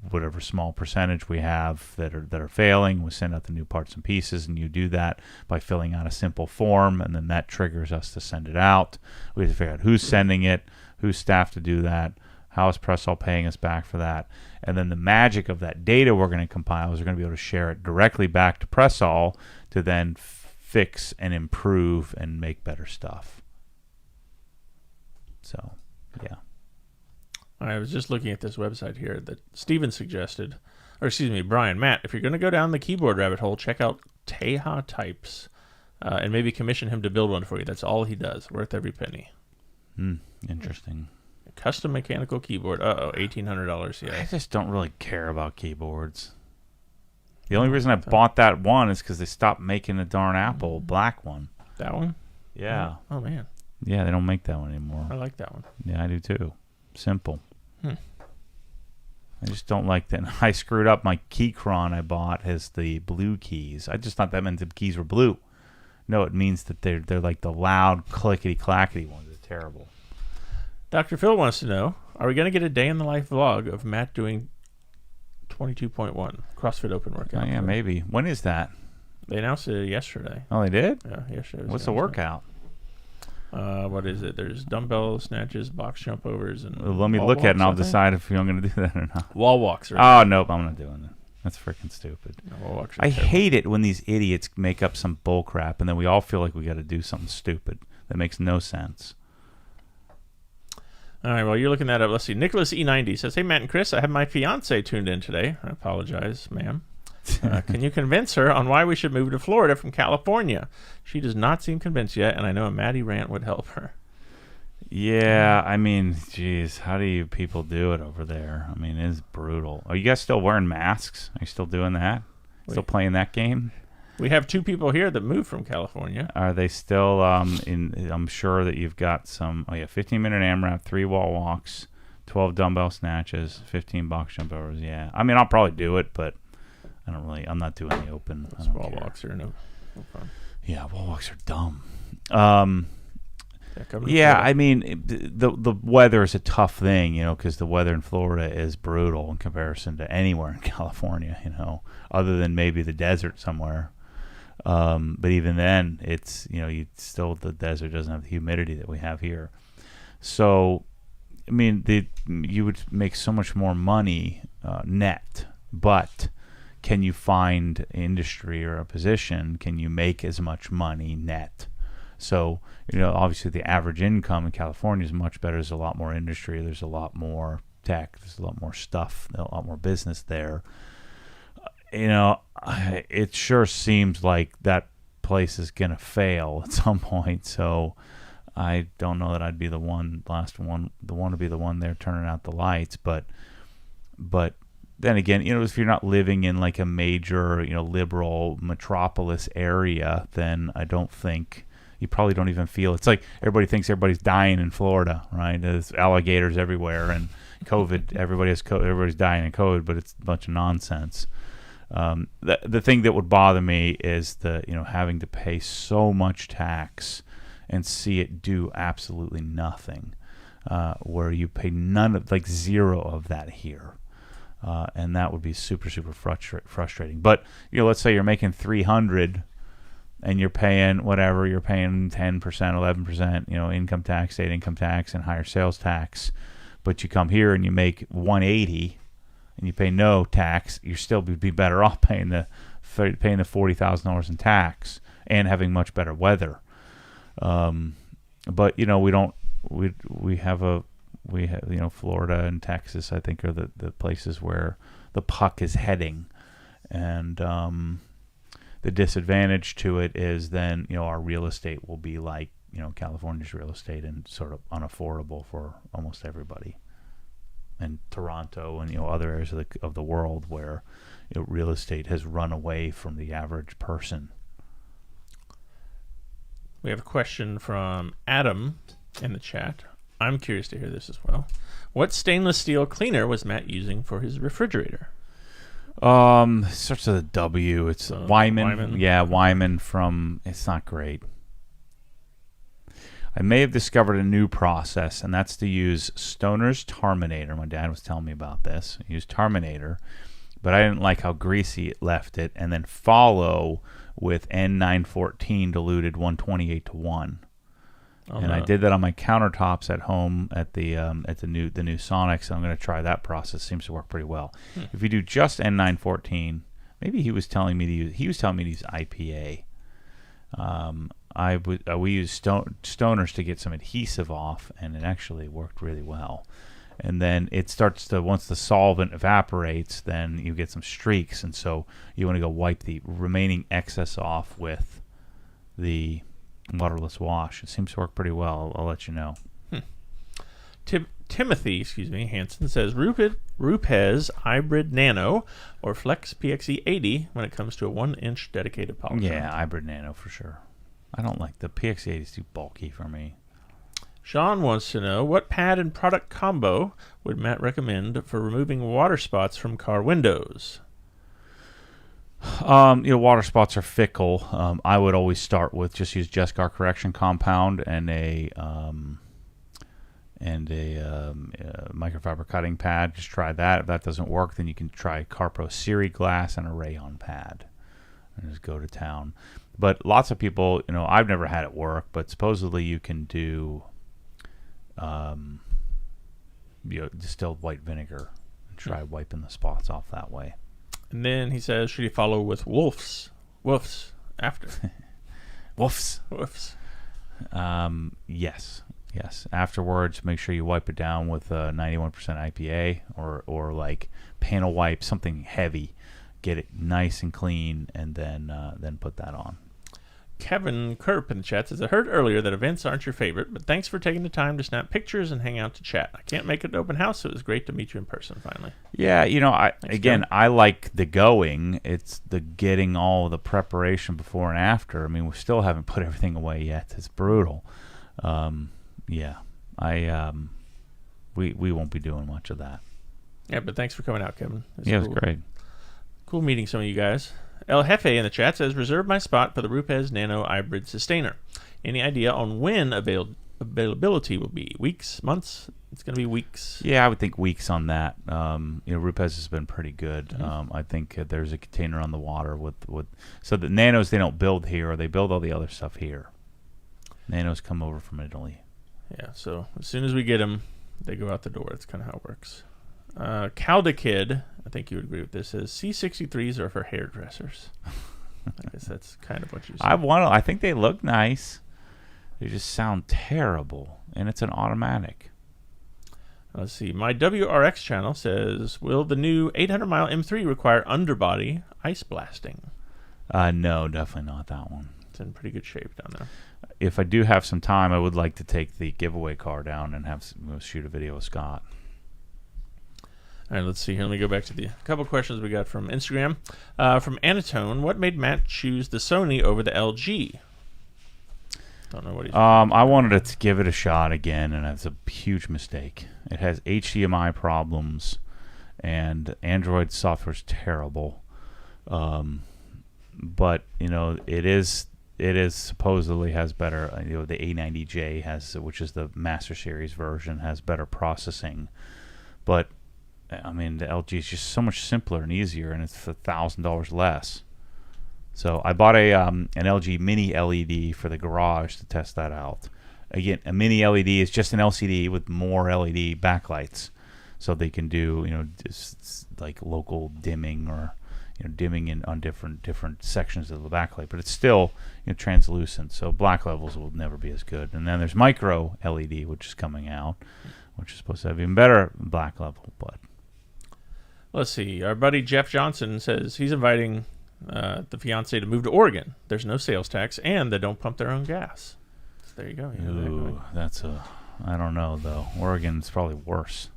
whatever small percentage we have that are failing, we send out the new parts and pieces, and you do that by filling out a simple form, and then that triggers us to send it out. We have to figure out who's sending it, who's staffed to do that, how is Pressol paying us back for that, and then the magic of that data we're going to compile is we're going to be able to share it directly back to Pressol to then fix and improve and make better stuff. So, yeah.
I was just looking at this website here that Steven suggested, Brian, Matt, if you're going to go down the keyboard rabbit hole, check out Teja Types and maybe commission him to build one for you. That's all he does, worth every penny.
Interesting.
A custom mechanical keyboard. $1,800, yeah.
I just don't really care about keyboards. The only reason I bought that one is because they stopped making the darn Apple black one.
That one?
Yeah.
Oh, man.
Yeah, they don't make that one anymore.
I like that one.
Yeah, I do too. Simple. I just don't like that. I screwed up my Keychron I bought has the blue keys. I just thought that meant the keys were blue. No, it means that they're like the loud clickety clackety ones. They're terrible.
Dr. Phil wants to know, are we going to get a day in the life vlog of Matt doing 22.1 CrossFit Open workout?
Oh, yeah, maybe. When is that?
They announced it yesterday.
Oh, they did?
Yeah, yesterday.
What's the workout?
What is it? There's dumbbell snatches, box jump overs, and
let me look at it and I'll decide if I'm going to do that or not.
Wall walks.
Oh, nope, I'm not doing that. That's freaking stupid.
No, wall walks
I hate it when these idiots make up some bull crap and then we all feel like we got to do something stupid that makes no sense.
All right, well, you're looking that up. Let's see. Nicholas E90 says, hey, Matt and Chris, I have my fiance tuned in today. I apologize, ma'am. Can you convince her on why we should move to Florida from California? She does not seem convinced yet, and I know a Maddie rant would help her.
Yeah, I mean, geez, how do you people do it over there? I mean, it's brutal. Are you guys still wearing masks? Are you still doing that? Still playing that game?
We have 2 people here that moved from California.
Are they still I'm sure that you've got some 15-minute AMRAP, 3 wall walks, 12 dumbbell snatches, 15 box jump overs. Yeah. I mean, I'll probably do it, but I'm not doing the open.
Wall walks are no fun.
Yeah, wall walks are dumb. I mean, the weather is a tough thing, because the weather in Florida is brutal in comparison to anywhere in California, other than maybe the desert somewhere. But even then, it's the desert doesn't have the humidity that we have here. So, I mean, you would make so much more money net, but can you find industry or a position? Can you make as much money net? So, obviously the average income in California is much better. There's a lot more industry. There's a lot more tech. There's a lot more stuff, a lot more business there. It sure seems like that place is going to fail at some point. So I don't know that I'd be the one to be the one there turning out the lights. But then again, if you're not living in like a major, liberal metropolis area, then I don't think you probably don't even feel. It's like everybody thinks everybody's dying in Florida, right? There's alligators everywhere and COVID. Everybody's dying in COVID, but it's a bunch of nonsense. The thing that would bother me is having to pay so much tax and see it do absolutely nothing, where you pay zero of that here. And that would be super, super frustrating. But, let's say you're making $300 and you're paying 10%, 11%, income tax, state income tax, and higher sales tax. But you come here and you make $180 and you pay no tax, you still would be better off paying the $40,000 in tax and having much better weather. But, we have Florida and Texas, I think, are the places where the puck is heading. And the disadvantage to it is then, our real estate will be like, California's real estate and sort of unaffordable for almost everybody. And Toronto and, other areas of the world where real estate has run away from the average person.
We have a question from Adam in the chat. I'm curious to hear this as well. What stainless steel cleaner was Matt using for his refrigerator?
It starts with a W. It's Wyman. Yeah, Wyman from. It's not great. I may have discovered a new process, and that's to use Stoner's Terminator. My dad was telling me about this. I used Terminator, but I didn't like how greasy it left it, and then follow with N914 diluted 128-1. I did that on my countertops at home at the new Sonic. So I'm going to try that process. Seems to work pretty well. If you do just N914, maybe he was telling me to use IPA. We used Stoners to get some adhesive off, and it actually worked really well. And then it starts to, once the solvent evaporates, then you get some streaks, and so you want to go wipe the remaining excess off with the waterless wash. It seems to work pretty well. I'll let you know.
Timothy Hansen says Rupes Hybrid Nano or Flex PXE 80 when it comes to a 1-inch dedicated polygon.
Yeah, Hybrid Nano for sure. I don't like the PXE 80 is too bulky for me.
Sean wants to know what pad and product combo would Matt recommend for removing water spots from car windows? Water spots are fickle. I would always start with just use Jescar correction compound and a microfiber cutting pad. Just try that. If that doesn't work, then you can try Carpro Siri glass and a rayon pad, and just go to town. But lots of people, I've never had it work, but supposedly you can do, distilled white vinegar and try wiping the spots off that way. And then he says, should he follow with woofs after?
Woofs. Yes. Afterwards, make sure you wipe it down with 91% IPA or like panel wipe, something heavy. Get it nice and clean, and then put that on.
Kevin Kerp in the chat says, I heard earlier that events aren't your favorite, but thanks for taking the time to snap pictures and hang out to chat. I can't make it to open house, so it was great to meet you in person finally.
Yeah, I like the going. It's the getting all the preparation before and after. I mean, we still haven't put everything away yet. It's brutal. We won't be doing much of that.
Yeah, but thanks for coming out, Kevin.
It was great.
Cool meeting some of you guys. El Jefe in the chat says, reserve my spot for the Rupes Nano Hybrid Sustainer. Any idea on when availability will be? Weeks, months? It's going to be weeks.
Yeah, I would think weeks on that. Rupes has been pretty good. I think there's a container on the water with so the Nanos they don't build here, they build all the other stuff here. Nanos come over from Italy.
Yeah, so as soon as we get them, they go out the door. That's kind of how it works. Calda Kid, I think you would agree with this, says C63s are for hairdressers. I guess that's kind of what you said.
I think they look nice. They just sound terrible, and it's an automatic.
Let's see. My WRX channel says, will the new 800-mile M3 require underbody ice blasting?
No, definitely not that one.
It's in pretty good shape down there.
If I do have some time, I would like to take the giveaway car down and shoot a video with Scott.
All right, let's see here. Let me go back to the couple questions we got from Instagram. From Anatone, what made Matt choose the Sony over the LG? Don't know what he's
I wanted to give it a shot again, and it's a huge mistake. It has HDMI problems, and Android software's terrible. But it is supposedly has better. The A90J has, which is the Master Series version, has better processing. But I mean, the LG is just so much simpler and easier, and it's $1,000 less. So I bought an LG Mini LED for the garage to test that out. Again, a Mini LED is just an LCD with more LED backlights, so they can do just like local dimming or dimming on different sections of the backlight. But it's still translucent, so black levels will never be as good. And then there's micro LED, which is coming out, which is supposed to have even better black level. But
let's see. Our buddy Jeff Johnson says he's inviting the fiance to move to Oregon. There's no sales tax, and they don't pump their own gas. So there you go.
Ooh, I don't know though. Oregon's probably worse.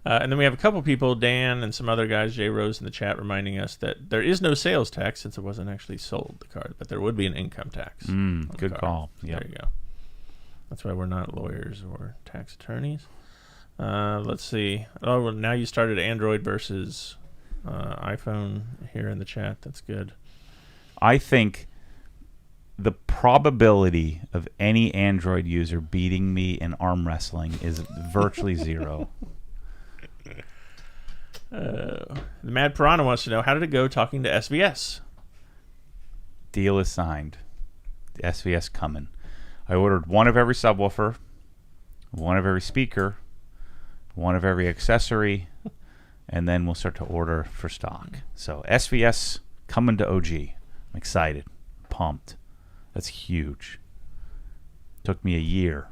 And then we have a couple people, Dan and some other guys, Jay Rose in the chat, reminding us that there is no sales tax since it wasn't actually sold, the card, but there would be an income tax.
Good call. Yep.
There you go. That's why we're not lawyers or tax attorneys. Let's see. Oh, well, now you started Android versus iPhone here in the chat. That's good.
I think the probability of any Android user beating me in arm wrestling is virtually zero.
The Mad Piranha wants to know, how did it go talking to SVS?
Deal is signed. The SVS coming. I ordered one of every subwoofer, one of every speaker, one of every accessory, and then we'll start to order for stock. So SVS coming to OG. I'm excited. Pumped. That's huge. Took me a year.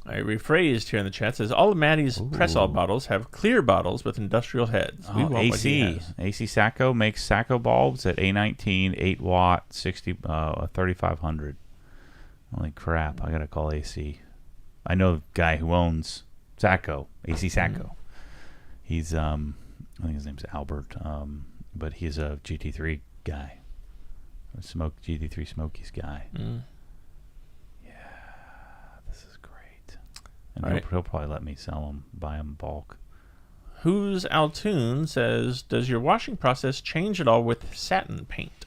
I rephrased here in the chat. Says all of Maddie's Press-All bottles have clear bottles with industrial heads. We want what he has.
AC Sacco makes Sacco bulbs at A19, 8 watt, 3500. Holy crap! I gotta call AC. I know the guy who owns Sacco, AC Sacco. He's I think his name's Albert, but he's a GT3 guy, GT3 Smokies guy. And he'll probably let me sell them, buy them bulk.
Who's Altoon says, does your washing process change at all with satin paint?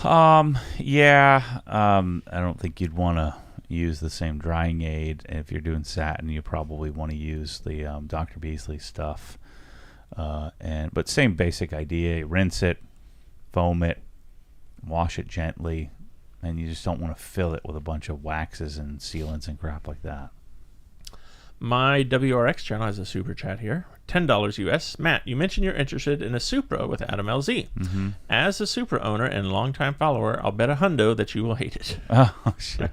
Yeah. I don't think you'd want to use the same drying aid. If you're doing satin, you probably want to use the Dr. Beasley stuff. But same basic idea. Rinse it, foam it, wash it gently. And you just don't want to fill it with a bunch of waxes and sealants and crap like that.
My WRX channel has a super chat here. $10 US. Matt, you mentioned you're interested in a Supra with Adam LZ.
Mm-hmm.
As a Supra owner and longtime follower, I'll bet $100 that you will hate it.
Oh, shit.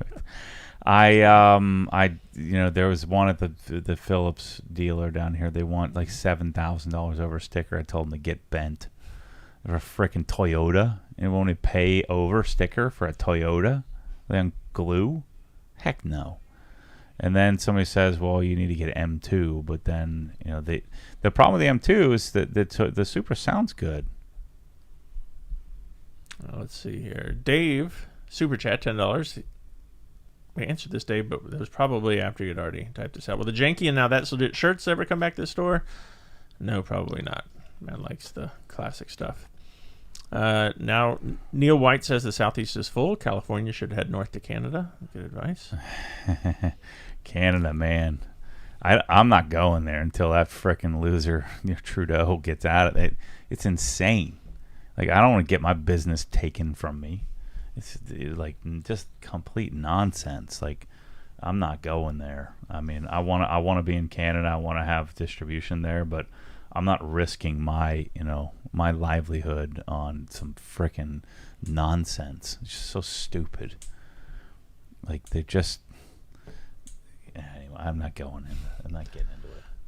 There was one at the Phillips dealer down here. They want like $7,000 over a sticker. I told them to get bent. They're a freaking Toyota. And won't it pay over sticker for a Toyota? Then glue? Heck no. And then somebody says, well, you need to get an M2. But then, the problem with the M2 is that the Supra sounds good.
Let's see here. Dave, super chat, $10. We answered this, Dave, but it was probably after you'd already typed this out. Will the Janky and Now That's Legit shirts ever come back to the store? No, probably not. Man likes the classic stuff. Now, Neil White says the Southeast is full. California should head north to Canada. Good advice.
Canada, man. I'm not going there until that frickin' loser Trudeau gets out of it. It's insane. Like, I don't want to get my business taken from me. It's like just complete nonsense. Like, I'm not going there. I mean, I want to be in Canada. I want to have distribution there, but I'm not risking my livelihood on some frickin' nonsense. It's just so stupid. Like, they just. Anyway, I'm not getting into it.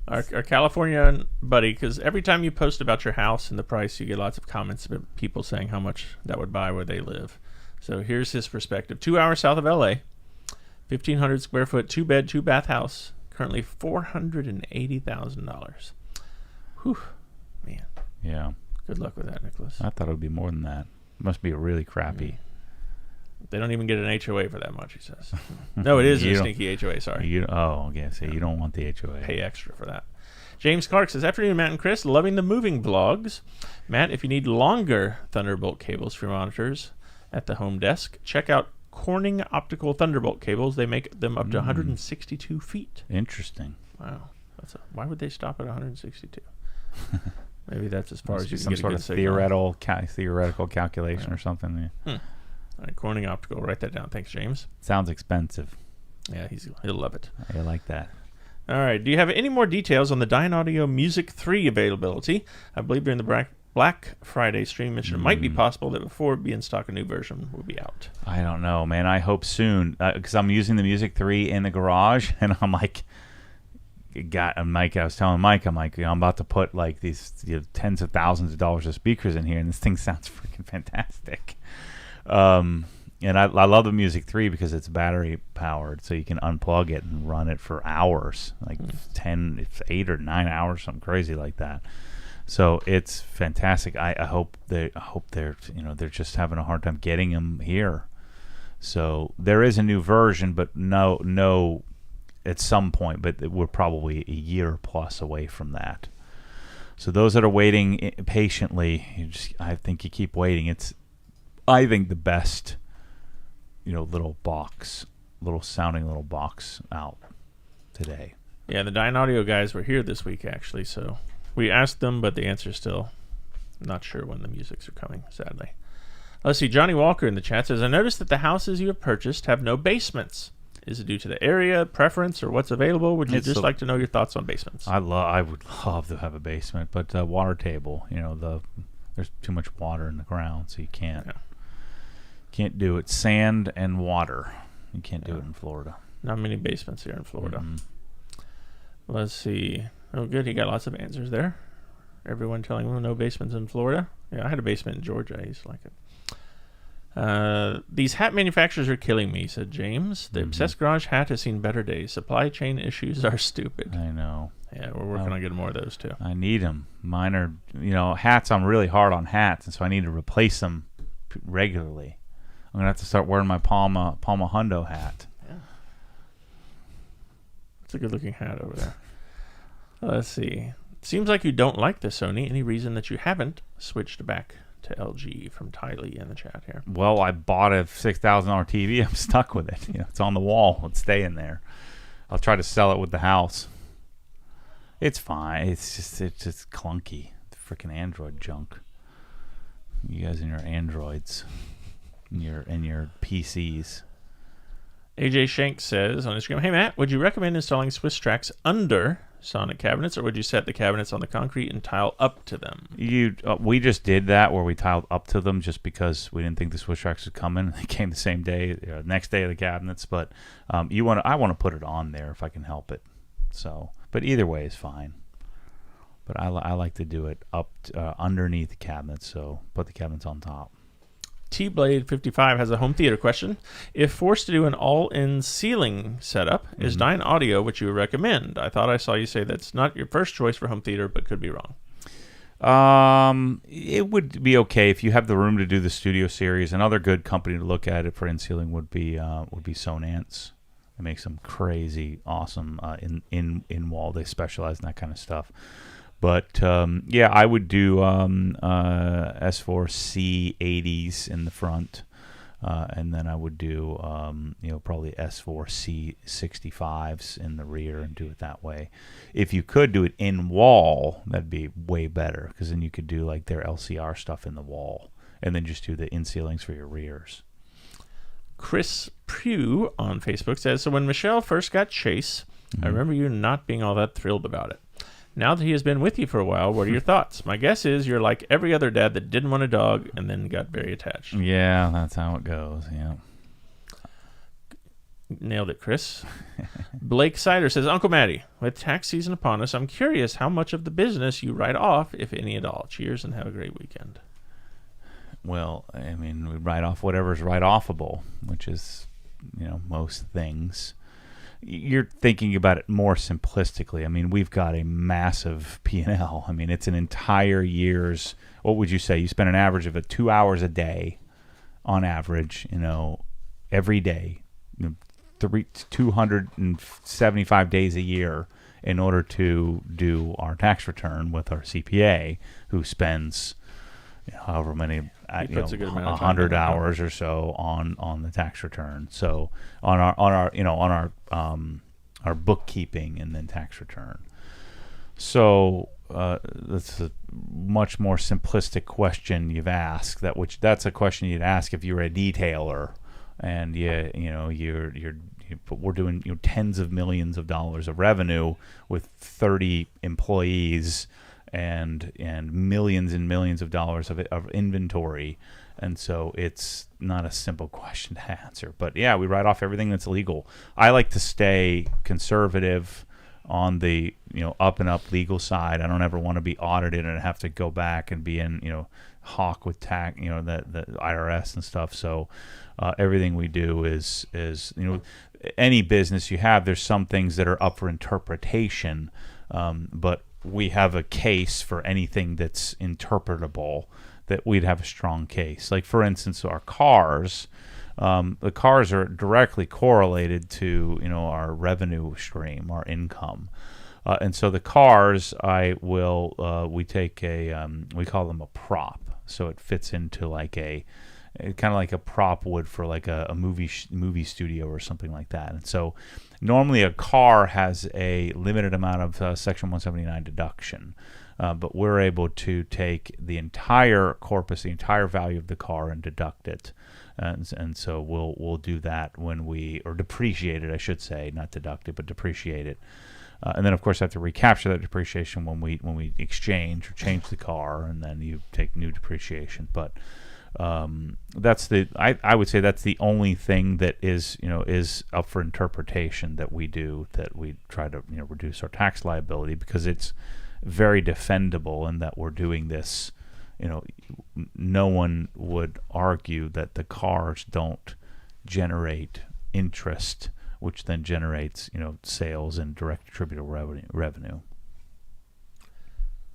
Our California buddy, because every time you post about your house and the price, you get lots of comments about people saying how much that would buy where they live. So here's his perspective. 2 hours south of LA, 1,500 square foot, 2-bed, 2-bath house, currently $480,000. Whew, man.
Yeah.
Good luck with that, Nicholas.
I thought it would be more than that. It must be really crappy.
They don't even get an HOA for that much, he says. No, it is a sneaky HOA, sorry.
You don't want the HOA.
Pay extra for that. James Clark says, afternoon, Matt and Chris, loving the moving vlogs. Matt, if you need longer Thunderbolt cables for your monitors at the home desk, check out Corning Optical Thunderbolt cables. They make them up to 162 feet.
Interesting.
Wow. Why would they stop at 162? Maybe that's as far as you can
some
get
sort of theoretical calculation or something. Yeah.
All right, Corning Optical. Write that down. Thanks, James.
Sounds expensive.
Yeah, he'll love it.
I like that.
All right. Do you have any more details on the Dyn Audio Music 3 availability? I believe during the Black Friday stream mentioned it might be possible that before it be in stock, a new version will be out.
I don't know, man. I hope soon, because I'm using the Music 3 in the garage, and I'm like, Mike, I was telling Mike, I'm like, I'm about to put like these tens of thousands of dollars of speakers in here, and this thing sounds freaking fantastic. And I love the Music 3 because it's battery powered, so you can unplug it and run it for hours, like 8 or 9 hours, something crazy like that. So it's fantastic. I hope they're they're just having a hard time getting them here. So there is a new version, but no, at some point, but we're probably a year plus away from that. So those that are waiting patiently, I think you keep waiting. It's, I think, the best, little sounding little box out today.
Yeah, the Dyn Audio guys were here this week, actually, so we asked them, but the answer's still not sure when the musics are coming, sadly. Let's see, Johnny Walker in the chat says, I noticed that the houses you have purchased have no basements. Is it due to the area, preference, or what's available? Would you like to know your thoughts on basements?
I would love to have a basement, but water table, there's too much water in the ground, so you can't do it. Sand and water. You can't do it in Florida.
Not many basements here in Florida. Let's see. Oh, good. He got lots of answers there. Everyone telling him no basements in Florida. Yeah, I had a basement in Georgia. I used to like it. These hat manufacturers are killing me, said James. The Obsessed Garage hat has seen better days. Supply chain issues are stupid.
I know.
Yeah, we're working on getting more of those, too.
I need them. Mine are, hats. I'm really hard on hats, and so I need to replace them regularly. I'm going to have to start wearing my Palma Hundo hat.
Yeah. It's a good-looking hat over there. Let's see. Seems like you don't like the Sony. Any reason that you haven't switched back to LG from Ty Lee in the chat here?
Well, I bought a $6,000 TV. I'm stuck with it. It's on the wall. It's staying there. I'll try to sell it with the house. It's fine. It's just clunky. Freaking Android junk. You guys and your Androids and your PCs.
AJ Shank says on Instagram, hey Matt, would you recommend installing Swiss tracks under Sonic cabinets, or would you set the cabinets on the concrete and tile up to them?
We just did that where we tiled up to them just because we didn't think the Swiss tracks would come in. They came the same day, next day of the cabinets. But I want to put it on there if I can help it. So, but either way is fine. But I like to do it up underneath the cabinets, so put the cabinets on top.
T-Blade55 has a home theater question. If forced to do an all-in ceiling setup, is Dyn Audio what you would recommend? I thought I saw you say that's not your first choice for home theater, but could be wrong.
It would be okay if you have the room to do the studio series. Another good company to look at it for in-ceiling would be Sonance. They make some crazy, awesome in-wall. They specialize in that kind of stuff. But yeah, I would do S4C 80s in the front, and then I would do probably S4C 65s in the rear and do it that way. If you could do it in wall, that'd be way better, because then you could do like their LCR stuff in the wall, and then just do the in ceilings for your rears.
Chris Pugh on Facebook says, so when Michelle first got Chase, I remember you not being all that thrilled about it. Now that he has been with you for a while, what are your thoughts? My guess is you're like every other dad that didn't want a dog and then got very attached.
Yeah, that's how it goes. Yeah.
Nailed it, Chris. Blake Sider says, Uncle Matty, with tax season upon us, I'm curious how much of the business you write off, if any at all. Cheers and have a great weekend.
Well, I mean, we write off whatever's write-offable, which is, most things. You're thinking about it more simplistically. I mean, we've got a massive P&L. I mean, it's an entire year's, what would you say? You spend an average of 2 hours a day on average, every day, 275 days a year in order to do our tax return with our CPA, who spends however many, 100 hours or so on the tax return. So on our bookkeeping and then tax return. So that's a much more simplistic question you've asked. That's a question you'd ask if you were a detailer, and we're doing tens of millions of dollars of revenue with 30 employees and millions and millions of dollars of inventory. And so it's not a simple question to answer. But yeah, we write off everything that's legal. I like to stay conservative on the up and up legal side. I don't ever want to be audited and have to go back and be in hawk with tax, the IRS and stuff. So everything we do is any business you have, there's some things that are up for interpretation, but we have a case for anything that's interpretable, that we'd have a strong case. Like, for instance, our cars, the cars are directly correlated to, our revenue stream, our income. And so the cars, we take we call them a prop. So it fits into like kind of like a prop would for like a movie studio or something like that. And so normally a car has a limited amount of Section 179 deduction, but we're able to take the entire corpus, the entire value of the car, and deduct it. And so we'll do that or depreciate it, I should say, not deduct it, but depreciate it. And then, of course, have to recapture that depreciation when we exchange or change the car, and then you take new depreciation. But that's I would say that's the only thing that is up for interpretation that we do, that we try to reduce our tax liability, because it's very defendable in that we're doing this. No one would argue that the cars don't generate interest, which then generates sales and direct attributable revenue.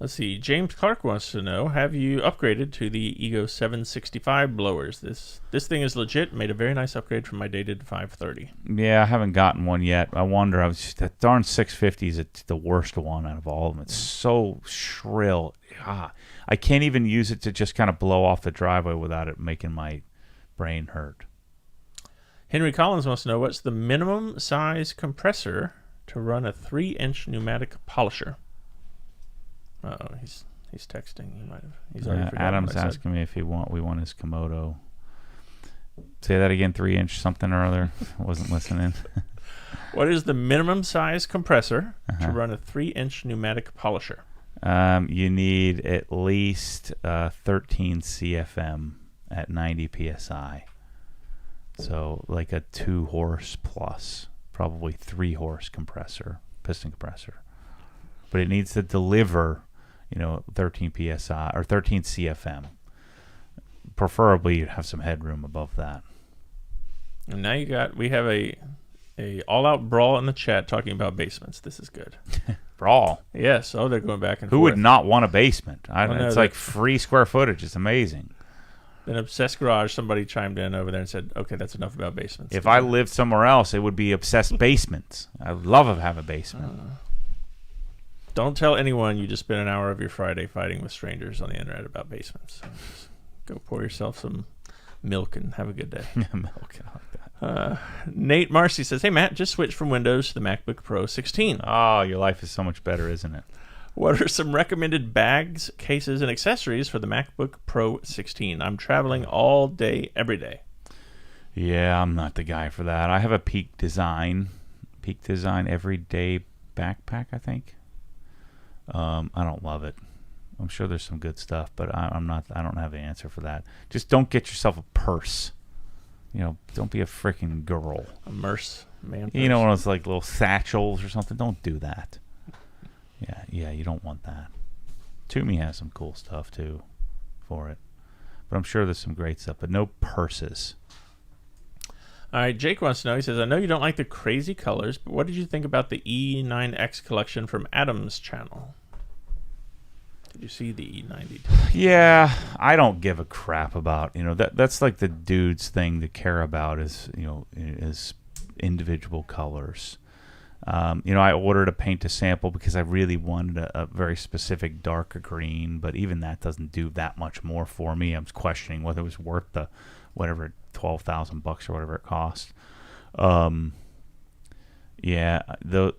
Let's see. James Clark wants to know, have you upgraded to the Ego 765 blowers? This thing is legit. Made a very nice upgrade from my dated 530.
Yeah, I haven't gotten one yet. I wonder. That darn 650 is the worst one out of all of them. It's so shrill. I can't even use it to just kind of blow off the driveway without it making my brain hurt.
Henry Collins wants to know, what's the minimum size compressor to run a 3-inch pneumatic polisher? Uh-oh, he's texting. He's already forgotten.
Adam's asking me if we want his Komodo. Say that again, 3-inch something or other. I wasn't listening.
What is the minimum size compressor to run a 3-inch pneumatic polisher?
You need at least 13 CFM at 90 PSI. So like a 2-horse plus, probably 3-horse piston compressor. But it needs to deliver 13 PSI or 13 CFM. Preferably you'd have some headroom above that.
And now we have a all-out brawl in the chat talking about basements. This is good.
Brawl?
Yes. Oh, they're going back and forth.
Who would not want a basement? It's like free square footage. It's amazing.
In Obsessed Garage, somebody chimed in over there and said, okay, that's enough about basements.
If I lived somewhere else, it would be Obsessed Basements. I'd love to have a basement.
Don't tell anyone you just spent an hour of your Friday fighting with strangers on the internet about basements. So just go pour yourself some milk and have a good day.
Milk. I like that.
Nate Marcy says, "Hey Matt, just switched from Windows to the MacBook Pro 16.
Oh, your life is so much better, isn't it?
What are some recommended bags, cases, and accessories for the MacBook Pro 16? I'm traveling all day, every day."
Yeah, I'm not the guy for that. I have a Peak Design everyday backpack, I think. I don't love it. I'm sure there's some good stuff, but I don't have the answer for that. Just don't get yourself a purse. Don't be a freaking girl.
A man purse.
One of those like little satchels or something. Don't do that. Yeah, you don't want that. Toomey has some cool stuff too for it. But I'm sure there's some great stuff, but no purses.
All right, Jake wants to know, he says, "I know you don't like the crazy colors, but what did you think about the E9X collection from Adam's channel?" Did you see the E90?
Yeah, I don't give a crap about, that's like the dude's thing to care about is individual colors. I ordered a paint to sample because I really wanted a very specific darker green, but even that doesn't do that much more for me. I'm questioning whether it was worth the whatever $12,000 or whatever it cost.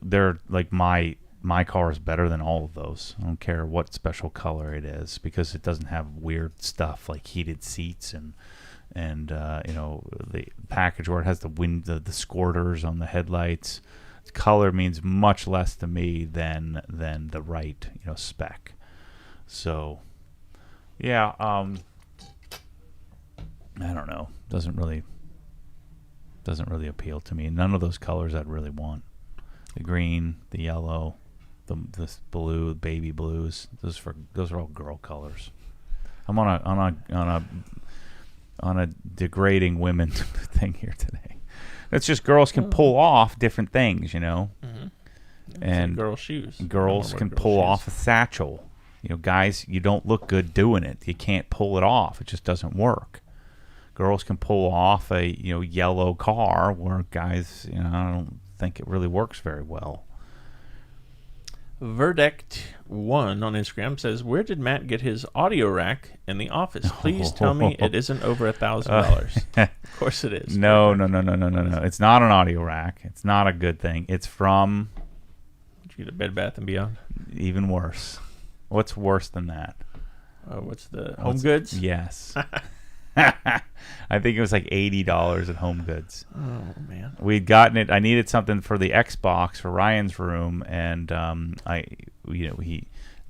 They're like my car is better than all of those. I don't care what special color it is because it doesn't have weird stuff like heated seats and the package where it has the squirters on the headlights. Color means much less to me than the right spec. So yeah, I don't know. Doesn't really appeal to me. None of those colors I'd really want. The green, the yellow, the blue, baby blues. Those are all girl colors. I'm on a degrading women thing here today. It's just girls can pull off different things,
Mm-hmm.
And
girl shoes.
Girls can pull off a satchel. Guys, you don't look good doing it. You can't pull it off. It just doesn't work. Girls can pull off a yellow car, where guys, I don't think it really works very well.
Verdict1 on Instagram says, "Where did Matt get his audio rack in the office? Please tell me it isn't over $1,000. Of course it is.
No. It's not an audio rack. It's not a good thing. It's from...
Did you get a Bed Bath & Beyond?
Even worse. What's worse than that?
What's the Home Goods?
Yes. I think it was like $80 at Home Goods.
Oh man,
we'd gotten it. I needed something for the Xbox for Ryan's room, and the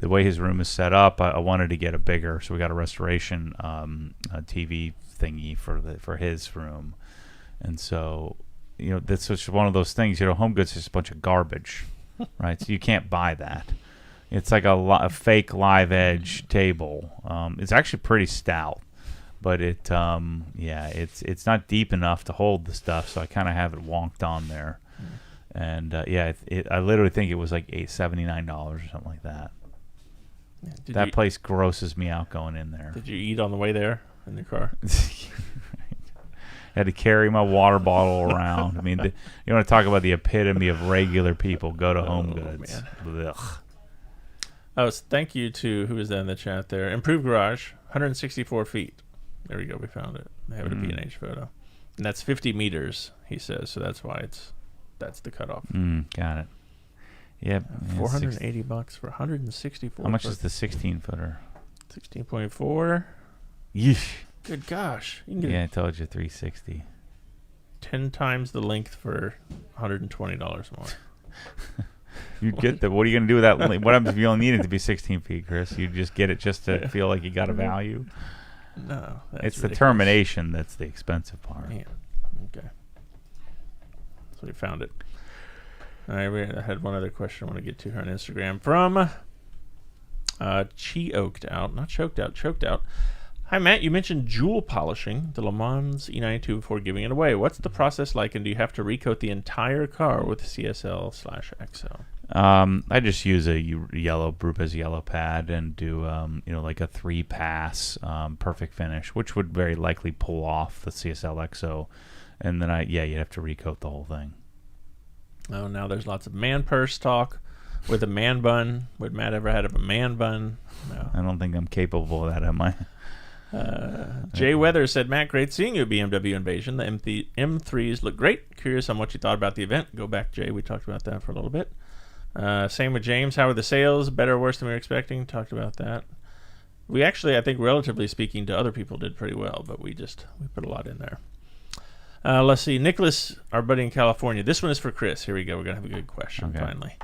way his room is set up, I wanted to get a bigger, so we got a restoration a TV thingy for his room, and so that's just one of those things. Home Goods is just a bunch of garbage, right? So you can't buy that. It's like a fake live edge table. It's actually pretty stout. But it's not deep enough to hold the stuff, so I kind of have it wonked on there, and I literally think it was like $79 or something like that. That place grosses me out going in there.
Did you eat on the way there in your car?
Had to carry my water bottle around. I mean, you want to talk about the epitome of regular people? Go to Home Goods.
Oh, thank you to who was that in the chat there? Improved Garage, 164 feet. There we go. We found it. They have a B&H photo, and that's 50 meters. He says, so that's why that's the cutoff.
Got it. Yep.
$480 for 164.
How much is the 16-footer?
16.4.
Yeesh.
Good gosh. You can get
I told you 360.
10 times the length for $120 more.
You get that. What are you going to do with that? What happens if you only need it to be 16 feet, Chris? You just get it just to feel like you got a value?
No. That's
it's
ridiculous.
the termination that's the expensive part.
Yeah. Okay. So we found it. All right. I had one other question I want to get to here on Instagram from Choked Out. Hi, Matt. You mentioned jewel polishing the Le Mans E92 before giving it away. What's the process like, and do you have to recoat the entire car with CSL/XL?
I just use a Brupes yellow pad and do like a 3-pass perfect finish, which would very likely pull off the CSL/XO, and then you'd have to recoat the whole thing.
Oh, now there's lots of man purse talk. with a man bun. Would Matt ever had a man bun? No.
I don't think I'm capable of that, am I?
Jay Weather said, Matt, great seeing you at BMW Invasion. The M3s look great. Curious on what you thought about the event. Go back, Jay. We talked about that for a little bit. Same with James. How are the sales? Better or worse than we were expecting? Talked about that. We actually, I think, relatively speaking to other people, did pretty well, but we put a lot in there. Let's see. Nicholas, our buddy in California. This one is for Chris. Here we go. We're going to have a good question, finally.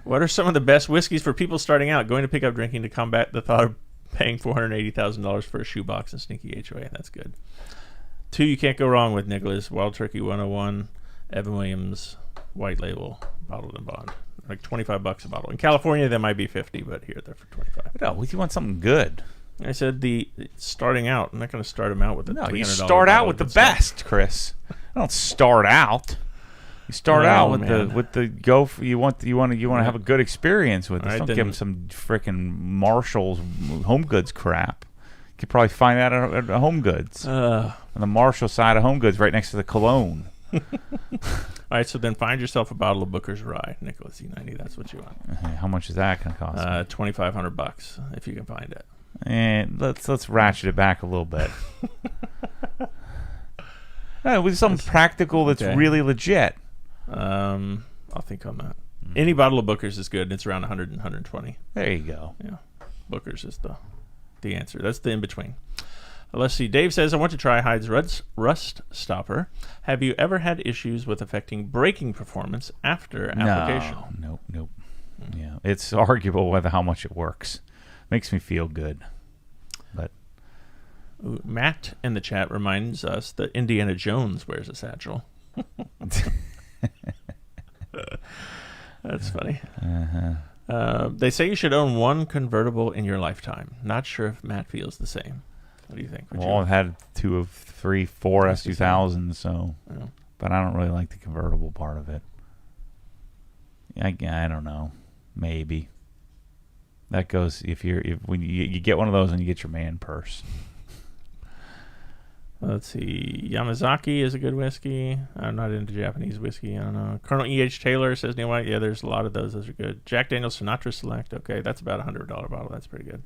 What are some of the best whiskeys for people starting out, going to pick up drinking to combat the thought of paying $480,000 for a shoebox and sneaky HOA? That's good. 2 you can't go wrong with, Nicholas. Wild Turkey 101, Evan Williams, White Label, Bottled and Bond. Like $25 a bottle. In California, they might be $50, but here they're for $25.
No, you want something good.
I said starting out. I'm not going to start them out with the $300.
You start out with the best, Chris. I don't start out. You start out with the go. You want to have a good experience with this. Don't give them some freaking Marshall's Home Goods crap. You could probably find that at Home Goods on the Marshall side of Home Goods, right next to the Cologne.
All right, so then find yourself a bottle of Booker's Rye, Nicholas E90. That's what you want.
How much is that going to cost?
$2,500 if you can find it.
And let's ratchet it back a little bit. With something practical that's really legit.
I'll think on that. Any bottle of Booker's is good. It's around 100 and 120.
There you go.
Yeah, Booker's is the answer. That's the in between. Let's see. Dave says, I want to try Hyde's Rust Stopper. Have you ever had issues with affecting braking performance after application?
Nope. Yeah, it's arguable whether how much it works. Makes me feel good. But
Matt in the chat reminds us that Indiana Jones wears a satchel. That's funny. They say you should own one convertible in your lifetime. Not sure if Matt feels the same. What do you think?
I've had 2 of 3, 4 S2000s, so, but I don't really like the convertible part of it. I don't know. Maybe that goes when you get one of those and you get your man purse.
Let's see. Yamazaki is a good whiskey. I'm not into Japanese whiskey. I don't know. Colonel E.H. Taylor says, Neil White. Yeah, there's a lot of those. Those are good. Jack Daniel's Sinatra Select. Okay, that's about $100 bottle. That's pretty good.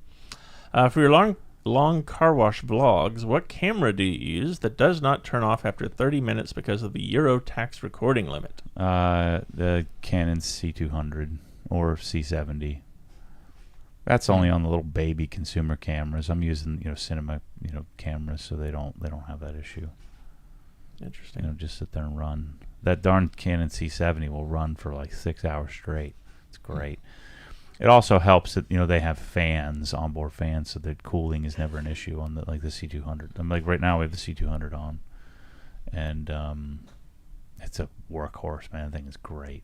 For your long car wash vlogs, what camera do you use that does not turn off after 30 minutes because of the Euro tax recording limit?
The Canon C200 or C70. That's only on the little baby consumer cameras. I'm using cinema cameras, so they don't have that issue.
Interesting.
Just sit there and run. That darn Canon C70 will run for like 6 hours straight. It's great. It also helps that they have fans, onboard fans, so that cooling is never an issue on the C200. I'm like right now we have the C200 on, and it's a workhorse, man. The thing is great.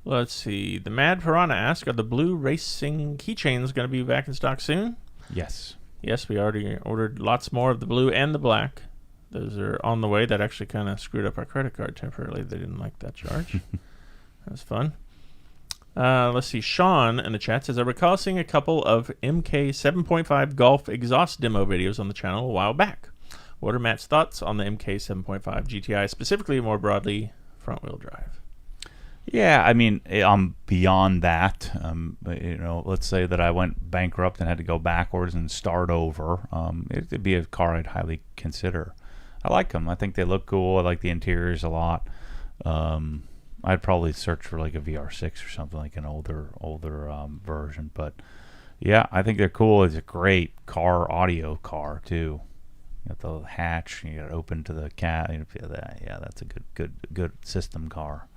Let's see. The Mad Piranha asks, are the blue racing keychains going to be back in stock soon?
Yes.
Yes, we already ordered lots more of the blue and the black. Those are on the way. That actually kind of screwed up our credit card temporarily. They didn't like that charge. That was fun. Let's see. Sean in the chat says, I recall seeing a couple of MK 7.5 Golf exhaust demo videos on the channel a while back. What are Matt's thoughts on the MK 7.5 GTI, specifically more broadly front-wheel drive?
Yeah, I mean, I'm beyond that. Let's say that I went bankrupt and had to go backwards and start over. It'd be a car I'd highly consider. I like them. I think they look cool. I like the interiors a lot. I'd probably search for like a VR6 or something, like an older version. But yeah, I think they're cool. It's a great audio car too. You got the hatch. You got it open to the cat. Yeah, that's a good system car.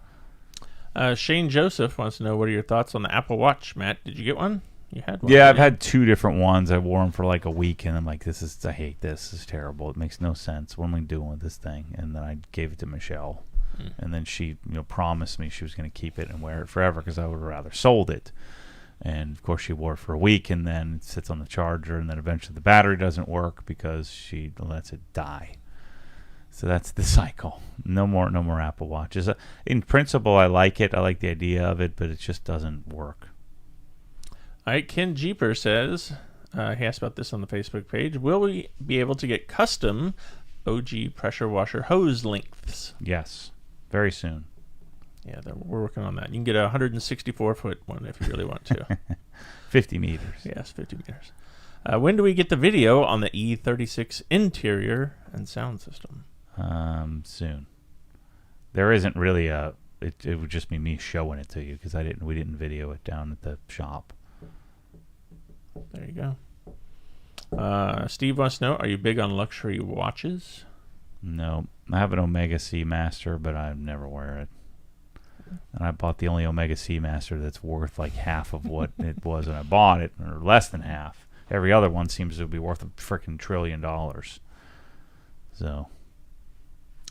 Shane Joseph wants to know, what are your thoughts on the Apple Watch? Matt, did you get one? You had one.
Yeah, I've had 2 different ones. I wore them for like a week, and I'm like, I hate this. This is terrible. It makes no sense. What am I doing with this thing? And then I gave it to Michelle, and then she promised me she was going to keep it and wear it forever because I would have rather sold it. And of course, she wore it for a week, and then it sits on the charger, and then eventually the battery doesn't work because she lets it die. So that's the cycle. No more Apple Watches. In principle, I like it. I like the idea of it, but it just doesn't work.
All right, Ken Jeeper says, he asked about this on the Facebook page, will we be able to get custom OG pressure washer hose lengths?
Yes, very soon.
Yeah, we're working on that. You can get a 164-foot one if you really want to.
50 meters.
Yes, 50 meters. When do we get the video on the E36 interior and sound system?
Soon. There isn't really a. It would just be me showing it to you because we didn't video it down at the shop.
There you go. Steve wants to know: are you big on luxury watches?
No, I have an Omega Seamaster, but I never wear it. And I bought the only Omega Seamaster that's worth like half of what it was when I bought it, or less than half. Every other one seems to be worth a freaking $1 trillion. So.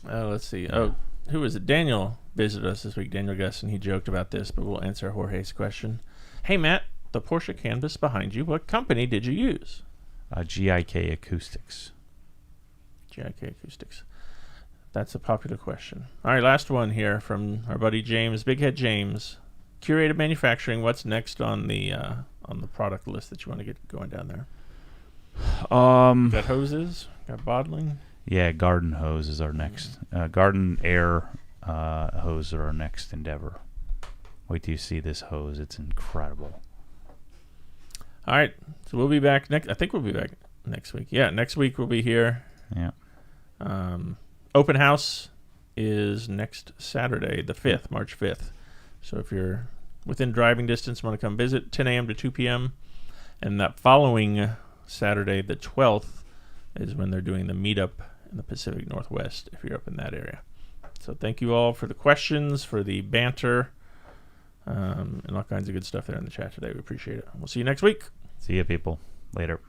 Let's see. Oh, who was it? Daniel visited us this week. Daniel Gus, and he joked about this, but we'll answer Jorge's question. Hey, Matt, the Porsche Canvas behind you, what company did you use?
GIK Acoustics.
GIK Acoustics. That's a popular question. All right, last one here from our buddy James, Big Head James. Curated Manufacturing, what's next on the product list that you want to get going down there? Got hoses? Got bottling?
Yeah, garden hose is our next. Garden air hose are our next endeavor. Wait till you see this hose. It's incredible.
All right, so we'll be back I think we'll be back next week. Yeah, next week we'll be here.
Yeah.
Open house is next Saturday, the 5th, March 5th. So if you're within driving distance, want to come visit, 10 a.m. to 2 p.m. And that following Saturday, the 12th, is when they're doing the meetup in the Pacific Northwest, if you're up in that area. So thank you all for the questions, for the banter, and all kinds of good stuff there in the chat today. We appreciate it. We'll see you next week.
See ya, people. Later.